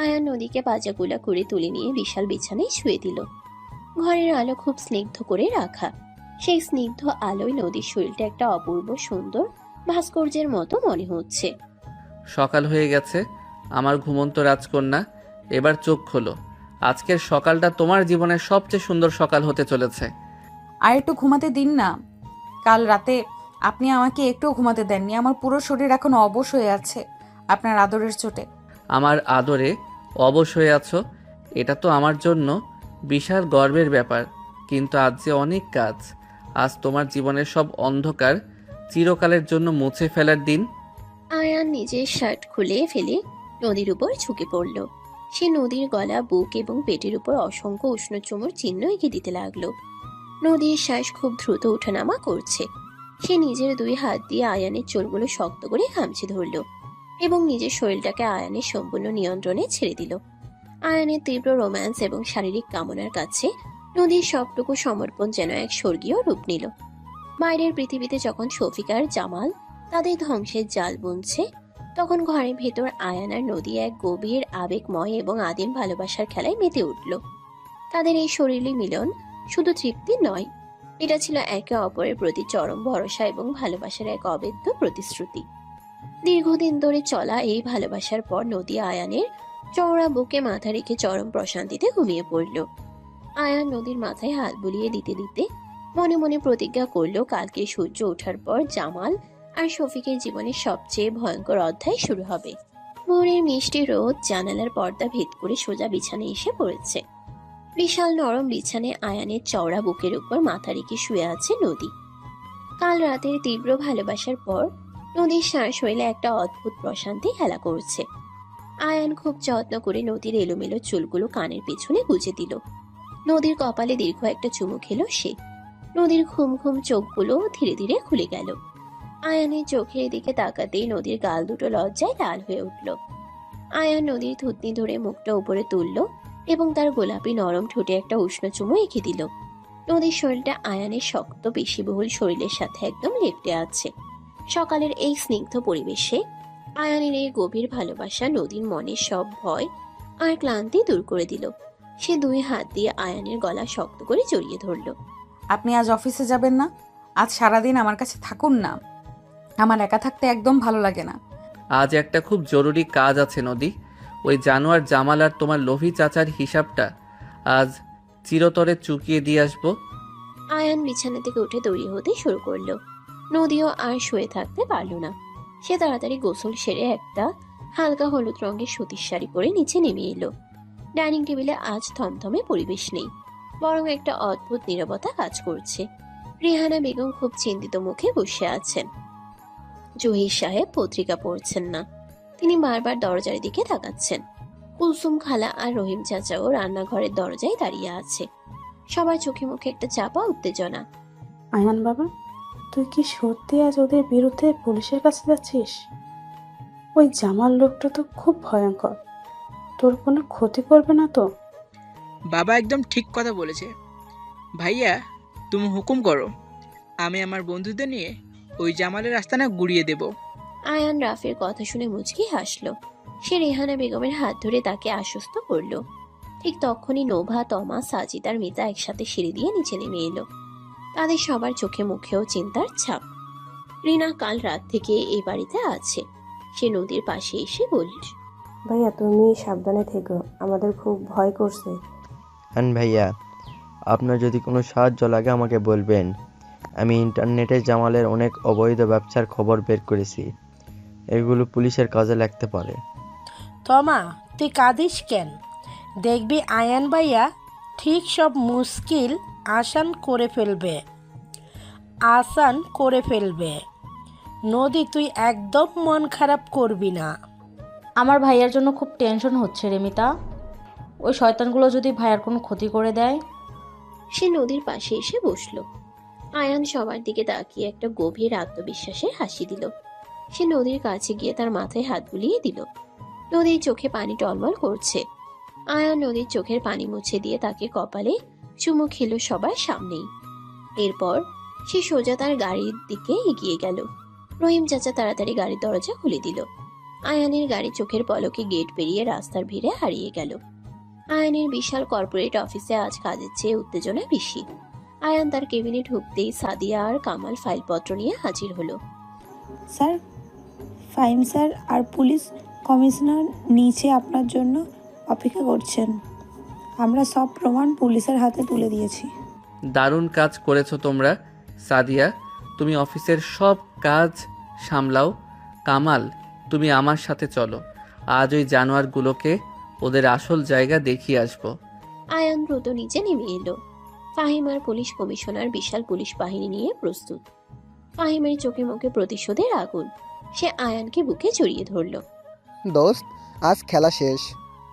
আয়ান নদীকে পাজাগুলা করে তুলে নিয়ে বিশাল বিছানায় শুয়ে দিল। ঘরের আলো খুব স্নিগ্ধ করে রাখা। সেই স্নিগ্ধ আলোয় নদীর শরীরটা একটা অপূর্ব সুন্দর ভাস্কর্যের মতো মনে হচ্ছে। সকাল হয়ে গেছে আমার ঘুমন্ত রাজকন্যা, এবার চোখ খোলো। আজকের সকালটা তোমার জীবনের সবচেয়ে সুন্দর সকাল হতে চলেছে। আর একটু ঘুমাতে দিন না। কাল রাতে আপনি আমাকে একটুও ঘুমাতে দেননি। আমার পুরো শরীর এখন অবশ হয়ে আছে আপনার আদরের চোটে। আমার আদরে অবশ হয়ে আছো, এটা তো আমার জন্য বিশাল গর্বের ব্যাপার। কিন্তু আজ যে অনেক কাজ। আজ তোমার জীবনের সব অন্ধকার চিরকালের জন্য মুছে ফেলার দিন। আয়ান নিজের শার্ট খুলে ফেলে নদীর উপর ঝুঁকে পড়ল। সে নদীর গলা, বুক এবং পেটের উপর অসংখ্য উষ্ণ চুমুর চিহ্ন এঁকে দিতে লাগলো। নদীর শ্বাস খুব দ্রুত ওঠানামা করছে। সে নিজের দুই হাত দিয়ে আয়ানের চুলগুলো শক্ত করে খামচে ধরল এবং নিজের শরীরটাকে আয়ানের সম্পূর্ণ নিয়ন্ত্রণে ছেড়ে দিল। আয়ানের তীব্র রোম্যান্স এবং শারীরিক কামনার কাছে নদীর সবটুকু সমর্পণ যেন এক স্বর্গীয় রূপ নিল। বাইরের পৃথিবীতে যখন শফিকা আর জামাল তাদের ধ্বংসের জাল বুনছে, তখন ঘরের ভেতর আয়ান আর নদী এক গভীর আবেগময় এবং আদিম ভালোবাসার খেলায় মেতে উঠল। তাদের এই শরীরী মিলন শুধু তৃপ্তি নয়, এটা ছিল একে অপরের প্রতি চরম ভরসা এবং ভালোবাসার এক অবেদ্য প্রতিশ্রুতি। দীর্ঘদিন ধরে চলা এই ভালোবাসার পর নদী আয়ানের চওড়া বুকে মাথা রেখে চরম প্রশান্তিতে ঘুমিয়ে পড়ল। আয়ান নদীর মাথায় হাত বুলিয়ে দিতে দিতে মনে মনে প্রতিজ্ঞা করল কালকে সূর্য ওঠার পর জামাল আর শফিকের জীবনের সবচেয়ে ভয়ঙ্কর অধ্যায় শুরু হবে। ভোরের মিষ্টি রোদ জানালার পর্দা ভেদ করে সোজা বিছানায় এসে পড়েছে। বিশাল নরম বিছানায় আয়ানের চওড়া বুকের উপর মাথা রেখে শুয়ে আছে নদী। কাল রাতের তীব্র ভালোবাসার পর নদীর শরীরে একটা অদ্ভুত প্রশান্তি খেলা করছে। আয়ান খুব যত্ন করে নদীর এলোমেলো চুলগুলো কানের পেছনে গুজে দিল। নদীর কপালে দীর্ঘ একটা চুমু খেলো সে। নদীর ঘুম ঘুম চোখগুলো ধীরে ধীরে খুলে গেল। আয়ানের চোখের দিকে তাকাতেই নদীর গাল দুটো লজ্জায় লাল হয়ে উঠল। আয়ান নদীর থুতনি ধরে মুখটা উপরে তুলল এবং তার গোলাপি নরম ঠোঁটে একটা উষ্ণ চুমু এঁকে দিল। নদীর শরীরটা আয়ানের শক্ত পেশিবহুল শরীরের সাথে একদম লেপ্টে আছে। সকালের এই স্নিগ্ধ পরিবেশে আয়ানের এই গভীর ভালোবাসা নদীর মনের সব ভয় আর ক্লান্তি দূর করে দিল। সে দুই হাত দিয়ে আয়ানের গলা শক্ত করে জড়িয়ে ধরল। আপনি আজ অফিসে যাবেন না? আজ সারাদিন আমার কাছে থাকুন না, আমার একা থাকতে একদম ভালো লাগে না। আজ একটা খুব জরুরি কাজ আছে নদী। ওই জানোয়ার জামাল আর তোমার লোভী চাচার হিসাবটা আজ চিরতরে চুকিয়ে দিয়ে আসবো। আয়ান বিছানা থেকে উঠে তৈরি হতে শুরু করলো। নদীও আর শুয়ে থাকতে পারল না। সে তাড়াতাড়ি গোসল সেরে একটা হালকা হলুদ রঙের সুতির শাড়ি পরে নিচে নেমে এলো। ডাইনিং টেবিলে আজ থমথমে পরিবেশ নেই, বরং একটা অদ্ভুত নীরবতা কাজ করছে। রেহানা বেগম খুব চিন্তিত মুখে বসে আছেন। জহির সাহেব পত্রিকা পড়ছেন না, তিনি বারবার দরজার দিকে তাকাচ্ছেন। কুলসুম খালা আর রহিম চাচাও রান্নাঘরের দরজায় দাঁড়িয়ে আছে। সবার চোখে মুখে একটা চাপা উত্তেজনা। আয়ান বাবা, তুই কি সত্যি আজ ওদের বিরুদ্ধে পুলিশের কাছে যাচ্ছিস? ওই জামাল লোকটা তো খুব ভয়ঙ্কর, তোর কোনো ক্ষতি করবে না তো? বাবা একদম ঠিক কথা বলেছে। ভাইয়া, তুমি হুকুম করো, আমি আমার বন্ধুদের নিয়ে ওই জামালের আস্তানা গুড়িয়ে দেব। আয়ান রাফের কথা শুনে মুচকি হাসলো। সে রেহানা বেগমের হাত ধরে তাকে আশ্বস্ত করলো। ঠিক তখনই নোভা, তমা, সাজিদ আর মিতা একসাথে সিঁড়ি দিয়ে নিচে নেমে এলো। তাদের সবার চোখে মুখেও চিন্তার ছাপ। রিনা কাল রাত থেকে এই বাড়িতে আছে। সে নদীর পাশে এসে বলল, ভাইয়া তুমি সাবধানে থেকো, আমাদের খুব ভয় করছে। ভাইয়া, আপনার যদি কোনো সাহায্য লাগে আমাকে বলবেন। আমি ইন্টারনেটে জামালের অনেক অবৈধ ব্যবসার খবর বের করেছি, এগুলো পুলিশের কাজে লাগতে পারে। তমা, তুই কাঁদিস কেন? দেখবি আয়ান ভাইয়া ঠিক সব মুশকিল আসান করে ফেলবে। নদী, তুই একদম মন খারাপ করবি না। আমার ভাইয়ার জন্য খুব টেনশন হচ্ছে রেমিতা। ওই শয়তানগুলো যদি ভাইয়ার কোনো ক্ষতি করে দেয়। সে নদীর পাশে এসে বসলো। আয়ান সবার দিকে তাকিয়ে একটা গভীর আত্মবিশ্বাসের হাসি দিল। সে নদীর কাছে গিয়ে তার মাথায় হাত বুলিয়ে দিল। নদীর চোখে পানি টলমল করছে। আয়ান নদীর চোখের পানি মুছে দিয়ে তাকে কপালে চুমু খেলো সবার সামনেই। এরপর সে সোজা তার গাড়ির দিকে এগিয়ে গেল। রহিম চাচা তাড়াতাড়ি গাড়ির দরজা খুলে দিল। আয়ানের গাড়ি চোখের পলকে গেট পেরিয়ে রাস্তার ভিড়ে হারিয়ে গেল। আয়ানের বিশাল কর্পোরেট অফিসে আজ কাজের চেয়ে উত্তেজনা বেশি। আয়ান তার কেবিনে ঢুকতেই সাদিয়া আর কামাল ফাইলপত্র নিয়ে হাজির হলো। স্যার, ফাইম স্যার আর পুলিশ কমিশনার নিচে আপনার জন্য অপেক্ষা করছেন। আমরা সব প্রমাণ পুলিশের হাতে তুলে দিয়েছি। দারুণ কাজ করেছো তোমরা। সাদিয়া, তুমি অফিসের সব কাজ সামলাও। কামাল, তুমি আমার সাথে চলো। আজ ওই জানোয়ারগুলোকে ওদের আসল জায়গা দেখিয়ে আসবো। আয়ান দ্রুত নিচে নেমে এলো। ফাহিম আর পুলিশ কমিশনার বিশাল পুলিশ বাহিনী নিয়ে প্রস্তুত। ফাহিমের চোখে মুখে প্রতিশোধের আগুন। সে আয়ানকে বুকে জড়িয়ে ধরল। দোস্ত, আজ খেলা শেষ।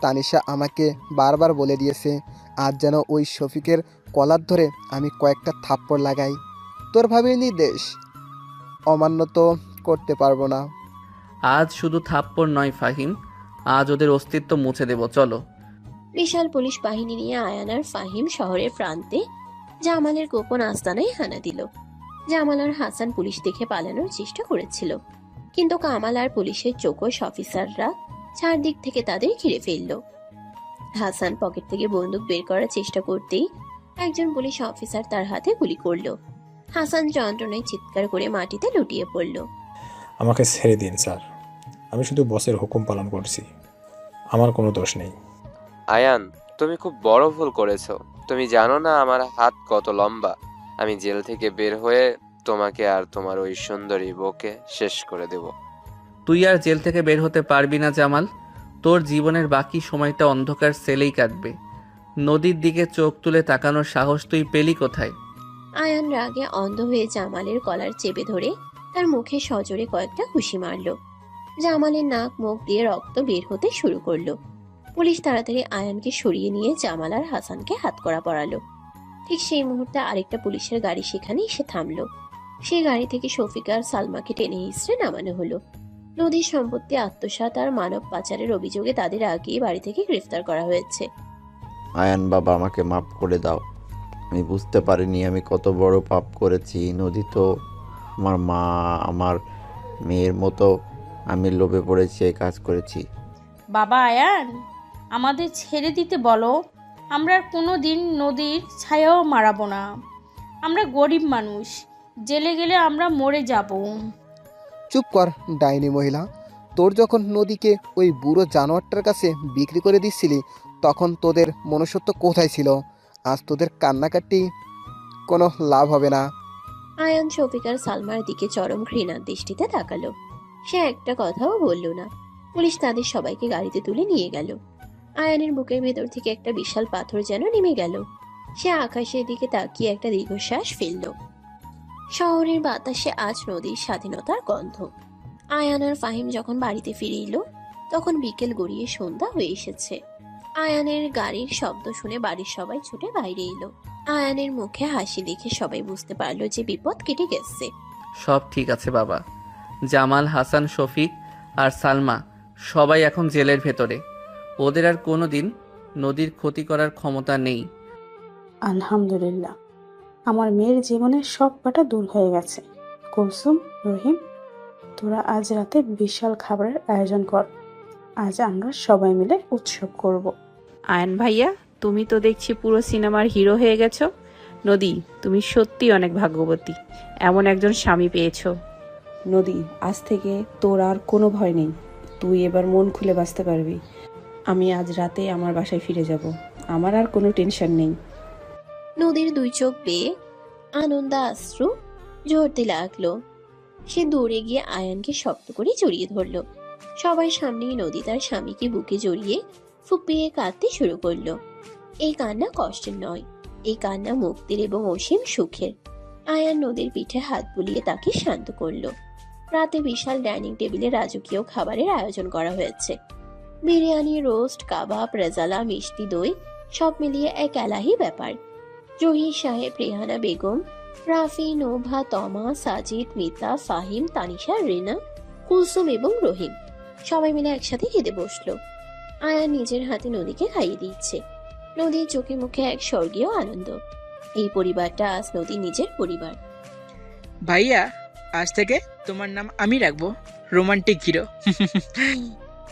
তানিশা আমাকে বারবার বলে দিয়েছে আজ যেন ওই শফিকের কলার ধরে আমি কয়েকটা থাপ্পড় লাগাই। তোর ভাবে নির্দেশ অমান্য তো করতে পারবো না। আজ শুধু থাপ্পড় নয় ফাহিম, আজ ওদের অস্তিত্ব মুছে দেব। চলো। বিশাল পুলিশ বাহিনী নিয়ে আয়ান আর ফাহিম শহরের প্রান্তে জামালের গোপন আস্তানায় হানা দিল। জামাল আর হাসান পুলিশ দেখে পালানোর চেষ্টা করেছিল, কিন্তু কামাল আর পুলিশের চৌকস অফিসাররা চারদিক থেকে তাদের ঘিরে ফেলল। হাসান পকেট থেকে বন্দুক বের করার চেষ্টা করতেই একজন পুলিশ অফিসার তার হাতে গুলি করলো। হাসান যন্ত্রণায় চিৎকার করে মাটিতে লুটিয়ে পড়ল। আমাকে ছেড়ে দিন স্যার, আমি শুধু বসের হুকুম পালন করছি, আমার কোনো দোষ নেই। আয়ান, তুমি খুব বড় ভুল করেছো। তুমি জানো না আমার হাত কত লম্বা। আমি জেল থেকে বের হয়ে তোমাকে আর তোমার ওই সুন্দরী বউকে শেষ করে দেব। তুই আর জেল থেকে বের হতে পারবি না জামাল। তোর জীবনের বাকি সময়টা অন্ধকার সেলেই কাটবে। নদীর দিকে চোখ তুলে তাকানোর সাহস তুই পেলি কোথায়? আয়ান রাগে অন্ধ হয়ে জামালের কলার চেপে ধরে তার মুখে সজোরে কয়েকটা ঘুষি মারল। জামালের নাক মুখ দিয়ে রক্ত বের হতে শুরু করলো। পুলিশ তাড়াতাড়ি আয়ানকে সরিয়ে নিয়ে জামাল আর হাসানকে হাতকড়া পরালো। ঠিক সেই মুহূর্তে আরেকটা পুলিশের গাড়ি সেখানে এসে থামলো। সেই গাড়ি থেকে শফিকা আর সালমাকে টেনে হিঁচড়ে নামানো হলো। নদীর সম্পত্তি আত্মসাৎ আর মানব পাচারের অভিযোগে তাদের আগেই বাড়ি থেকে গ্রেফতার করা হয়েছে। আয়ান বাবা, আমাকে মাফ করে দাও। আমি বুঝতে পারিনি আমি কত বড় পাপ করেছি। নদী তো আমার মা, আমার মেয়ের মতো। আমি লোভে পড়েছি, এই কাজ করেছি। বাবা আয়ান, আমাদের ছেড়ে দিতে বলো। আমরা আর কোনো দিন নদীর ছায়াও মারাবো না। আমরা গরিব মানুষ, জেলে গেলে আমরা মরে যাব। চুপ কর ডাইনি মহিলা। তোর যখন নদীকে ওই বুড়ো জানোয়ারটার কাছে বিক্রি করে দিচ্ছিলি, তখন তোদের মনুষ্যত্ব কোথায় ছিল? আজ তোদের কান্নাকাটি কোনো লাভ হবে না। আয়ান শফিকার সালমার দিকে চরম ঘৃণার দৃষ্টিতে তাকালো। সে একটা কথাও বলল না। পুলিশ তাদের সবাইকে গাড়িতে তুলে নিয়ে গেল। আয়ানের বুকের ভেতর থেকে একটা বিশাল পাথর যেন নেমে গেল। সে আকাশের দিকে তাকিয়ে একটা দীর্ঘশ্বাস ফেলল। শহরের বাতাসে আজ নদীর স্বাধীনতার গন্ধ। আয়ান আর ফাহিম যখন বাড়িতে ফিরে এলো, তখন বিকেল গড়িয়ে সন্ধ্যা হয়ে এসেছে। আয়ানের গাড়ির শব্দ শুনে বাড়ির সবাই ছুটে বাইরে এলো। আয়ানের মুখে হাসি দেখে সবাই বুঝতে পারলো যে বিপদ কেটে গেছে। সব ঠিক আছে বাবা। জামাল, হাসান, শফিক আর সালমা সবাই এখন জেলের ভেতরে। ওদের আর কোনোদিন নদীর ক্ষতি করার ক্ষমতা নেই। আলহামদুলিল্লাহ, আমার মেয়ের জীবনের সব পাটা দূর হয়ে গেছে। কুলসুম, রহিম, তোরা আজ রাতে বিশাল খাবারের আয়োজন কর। আজ আমরা সবাই মিলে উৎসব করব। আয়ন ভাইয়া, তুমি তো দেখছি পুরো সিনেমার হিরো হয়ে গেছো। নদী, তুমি সত্যি অনেক ভাগ্যবতী, এমন একজন স্বামী পেয়েছো। নদী, আজ থেকে তোর আর কোনো ভয় নেই। তুই এবার মন খুলে বাঁচতে পারবি। আমি আজ রাতে আমার বাসায় ফিরে যাব। আমার আর কোনো টেনশন নেই। নদীর দুই চোখ বেয়ে আনন্দাশ্রু ঝরতে লাগলো। সে দৌড়ে গিয়ে আয়ানকে শক্ত করে জড়িয়ে ধরলো। সবার সামনেই নদী তার স্বামীকে বুকে জড়িয়ে ফুপিয়ে কাঁদতে শুরু করলো। এই কান্না কষ্টের নয়, এই কান্না মুক্তির এবং অসীম সুখের। আয়ান নদীর পিঠে হাত বুলিয়ে তাকে শান্ত করলো। রাতে বিশাল ডাইনিং টেবিলে রাজকীয় খাবারের আয়োজন করা হয়েছে। বিরিয়ানি, রোস্ট, কাবাব, রেজালা, মিষ্টি দই, সব মিলিয়ে এক এলাহি ব্যাপার। জহির সাহেব, রেহানা বেগম, রাফি, নোভা, তমা, সাজিদ, মিতা, ফাহিম, তানিশা, রিনা, কুলসুম এবং রহিম সবাই মিলে একসাথে খেতে বসলো। আয়ান নিজের হাতে নদীকে খাইয়ে দিচ্ছে। নদীর চোখে মুখে এক স্বর্গীয় আনন্দ। এই পরিবারটা আজ নদীর নিজের পরিবার। ভাইয়া, আজ থেকে তোমার নাম আমি রাখবো রোমান্টিক হিরো।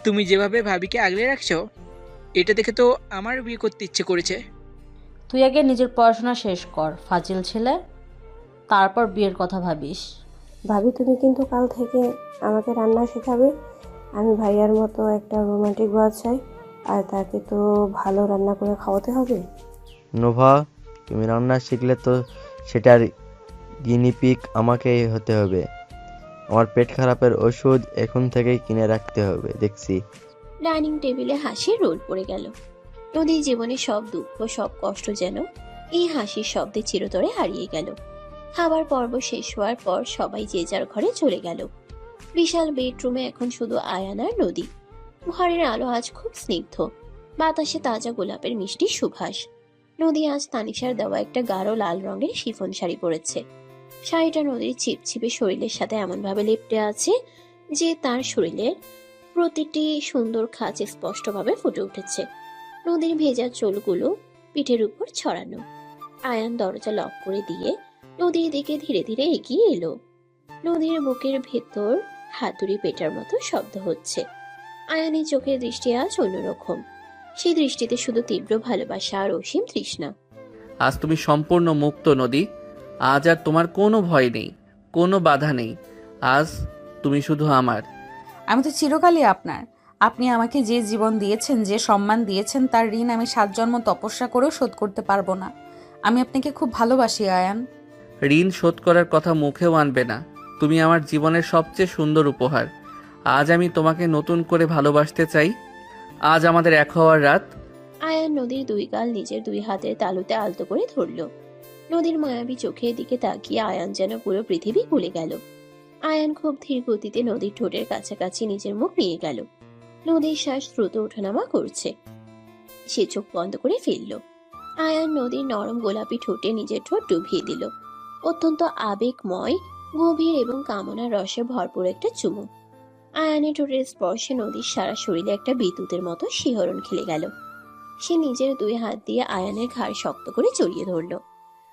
তুমি যেভাবে ভাবিকে আগলে রাখছো, এটা দেখে তো আমার বিয়ে করতে ইচ্ছে করেছে। তুই আগে নিজের পড়াশোনা শেষ কর, ফাজিল ছেলে, তারপর বিয়ের কথা ভাবিস। ভাবি, তুমি কিন্তু কাল থেকে আমাকে রান্না শেখাবে। আমি ভাইয়ার মতো একটা রোমান্টিক বর চাই, আর তাকে তো ভালো রান্না করে খাওয়াতে হবে। নোভা, তুমি রান্না শিখলে তো সেটার গিনিপিগ আমাকেই হতে হবে। আমার পেট খারাপের ওষুধ এখন থেকেই কিনে রাখতে হবে দেখছি। ডাইনিং টেবিলে হাসির রোল পড়ে গেল। নদীর জীবনে সব দুঃখ, সব কষ্ট যেন এই হাসির শব্দে চিরতরে হারিয়ে গেল। খাবার পর্ব শেষ হওয়ার পর সবাই যে যার ঘরে চলে গেল। বিশাল বেডরুমে এখন শুধু আয়ান আর নদী। ঘরের আলো আজ খুব স্নিগ্ধ, বাতাসে তাজা গোলাপের মিষ্টি সুবাস। নদী আজ তানিশার দেওয়া একটা গাঢ় লাল রঙের শিফন শাড়ি পরেছে। শাড়িটা নদীর চিপচিপে শরীরের সাথে এমনভাবে লেপ্টে আছে যে তার শরীরের প্রতিটি সুন্দর খাঁজ স্পষ্টভাবে ফুটে উঠেছে। নদীর ভেজা চুলগুলো পিঠের উপর ছড়ানো। আয়ান দরজা লক করে দিয়ে নদীর দিকে ধীরে ধীরে এগিয়ে এলো। নদীর বুকের ভেতর হাতুড়ি পেটার মতো শব্দ হচ্ছে। আয়ানের চোখের দৃষ্টি আজ অন্যরকম। সেই দৃষ্টিতে শুধু তীব্র ভালোবাসা আর অসীম তৃষ্ণা। আজ তুমি সম্পূর্ণ মুক্ত নদী। আজ আর তোমার কোনো ভয় নেই, কোনো বাধা নেই। আজ তুমি শুধু আমার। আমি তো চিরকালই আপনার। আপনি আমাকে যে জীবন দিয়েছেন, যে সম্মান দিয়েছেন, তার ঋণ আমি 7 জন্ম তপস্যা করেও শোধ করতে পারবো না। আমি আপনাকে খুব ভালোবাসি আয়ান। ঋণ শোধ করার কথা মুখেও আনবে না। তুমি আমার জীবনের সবচেয়ে সুন্দর উপহার। আজ আমি তোমাকে নতুন করে ভালোবাসতে চাই। আজ আমাদের এক হওয়ার রাত। আয়ান নদীর দুই গাল নিজের দুই হাতের তালুতে আলতো করে ধরল। নদীর মায়াবী চোখের দিকে তাকিয়ে আয়ান যেন পুরো পৃথিবী ভুলে গেল। আয়ান খুব ধীর গতিতে নদীর ঠোঁটের কাছাকাছি নিজের মুখ নিয়ে গেল। নদীর শ্বাস দ্রুত ওঠানামা করছে। সে চোখ বন্ধ করে ফেলল। আয়ান নদীর নরম গোলাপি ঠোঁটে নিজের ঠোঁট ডুবিয়ে দিল। অত্যন্ত আবেগময়, গভীর এবং কামনার রসে ভরপুর একটা চুমু। আয়ানের ঠোঁটের স্পর্শে নদীর সারা শরীরে একটা বিদ্যুতের মতো শিহরণ খেলে গেল। সে নিজের দুই হাত দিয়ে আয়ানের ঘাড় শক্ত করে জড়িয়ে ধরল।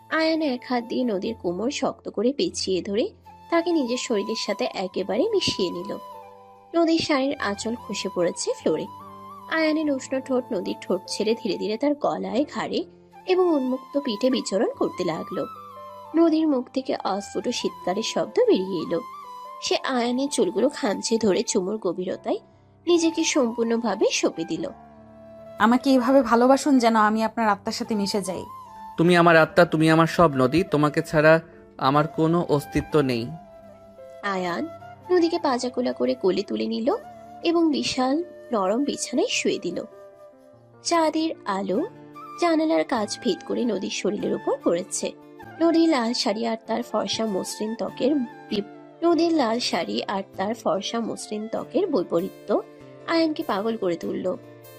আয়ান এক হাত দিয়ে নদীর কোমর শক্ত করে পেঁচিয়ে ধরে তাকে নিজের শরীরের সাথে একেবারে মিশিয়ে নিল। নদীর শাড়ির আঁচল খসে পড়েছে ফ্লোরে। আয়ানের উষ্ণ ঠোঁট নদীর ঠোঁট ছেড়ে ধীরে ধীরে তার গলায়, ঘাড়ে এবং উন্মুক্ত পিঠে বিচরণ করতে লাগলো। নদীর মুখ থেকে অস্ফুট শীতকারের শব্দ বেরিয়ে এলো। সে আয়ানের চুলগুলো খামচে ধরে চুমুর গভীরতায় নিজেকে সম্পূর্ণভাবে সঁপে দিল। আমাকে এইভাবে ভালোবাসুন যেন আমি আপনার আত্মার সাথে মিশে যাই। তুমি আমার আত্মা, তুমি আমার সব নদী। তোমাকে ছাড়া আমার কোনো অস্তিত্ব নেই। আয়ান নদীকে পাজাকোলা করে কোলে তুলে নিল এবং বিশাল নরম বিছানায় শুয়ে দিল। চাঁদের আলো জানালার কাঁচ ভেদ করে নদীর শরীরের উপর পড়েছে। নদীর লাল শাড়ি আর তার ফর্সা মসৃণ ত্বকের বৈপরীত্য আয়ানকে পাগল করে তুলল।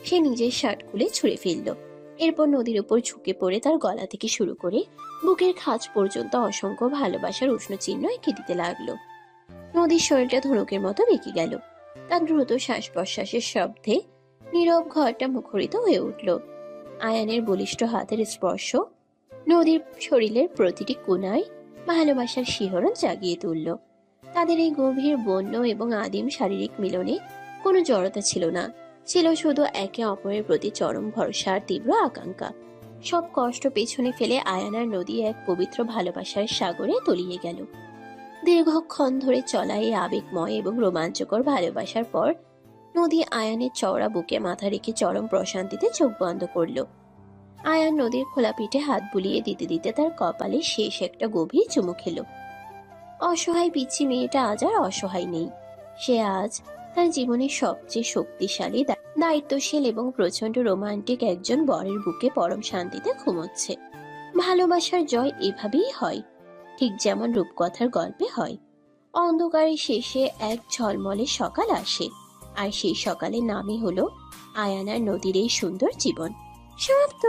সে নিজের শার্ট খুলে ছুঁড়ে ফেলল। এরপর নদীর উপর ঝুঁকে পড়ে তার গলা থেকে শুরু করে বুকের খাঁজ পর্যন্ত অসংখ্য ভালোবাসার উষ্ণ চিহ্ন এঁকে দিতে লাগলো। নদীর শরীরটা ধনুকের মতো বেঁকে গেল। তার দ্রুত শ্বাস প্রশ্বাসের শব্দে নীরব ঘরটা মুখরিত হয়ে উঠল। আয়ানের বলিষ্ঠ হাতের স্পর্শ নদীর শরীরের প্রতিটি কোণায় ভালোবাসার শিহরণ জাগিয়ে তুলল। তাদের এই গভীর বন্য এবং আদিম শারীরিক মিলনে কোনো জড়তা ছিল না, ছিল শুধু একে অপরের প্রতি চরম ভরসা আর তীব্র আকাঙ্ক্ষা। সব কষ্ট পেছনে ফেলে আয়ান আর নদী এক পবিত্র ভালোবাসার সাগরে তলিয়ে গেল। দীর্ঘক্ষণ ধরে চলা এই আবেগময় এবং রোমাঞ্চকর ভালোবাসার পর নদী আয়ানের চওড়া বুকে মাথা রেখে চরম প্রশান্তিতে চোখ বন্ধ করল। আয়ান নদীর খোলা পিঠে হাত বুলিয়ে দিতে দিতে তার কপালে শেষ একটা গভীর চুমু খেল। অসহায় পিচ্ছি মেয়েটা আজ আর অসহায় নেই। সে আজ তার জীবনের সবচেয়ে শক্তিশালী, দায়িত্বশীল এবং প্রচন্ড রোমান্টিক একজন বরের বুকে পরম শান্তিতে ঘুমোচ্ছে। ভালোবাসার জয় এভাবেই হয়, ঠিক যেমন রূপকথার গল্পে হয়। অন্ধকারের শেষে এক ঝলমলে সকাল আসে, আর সেই সকালের নামই হলো আয়ান আর নদীর এই সুন্দর জীবন। সমাপ্ত।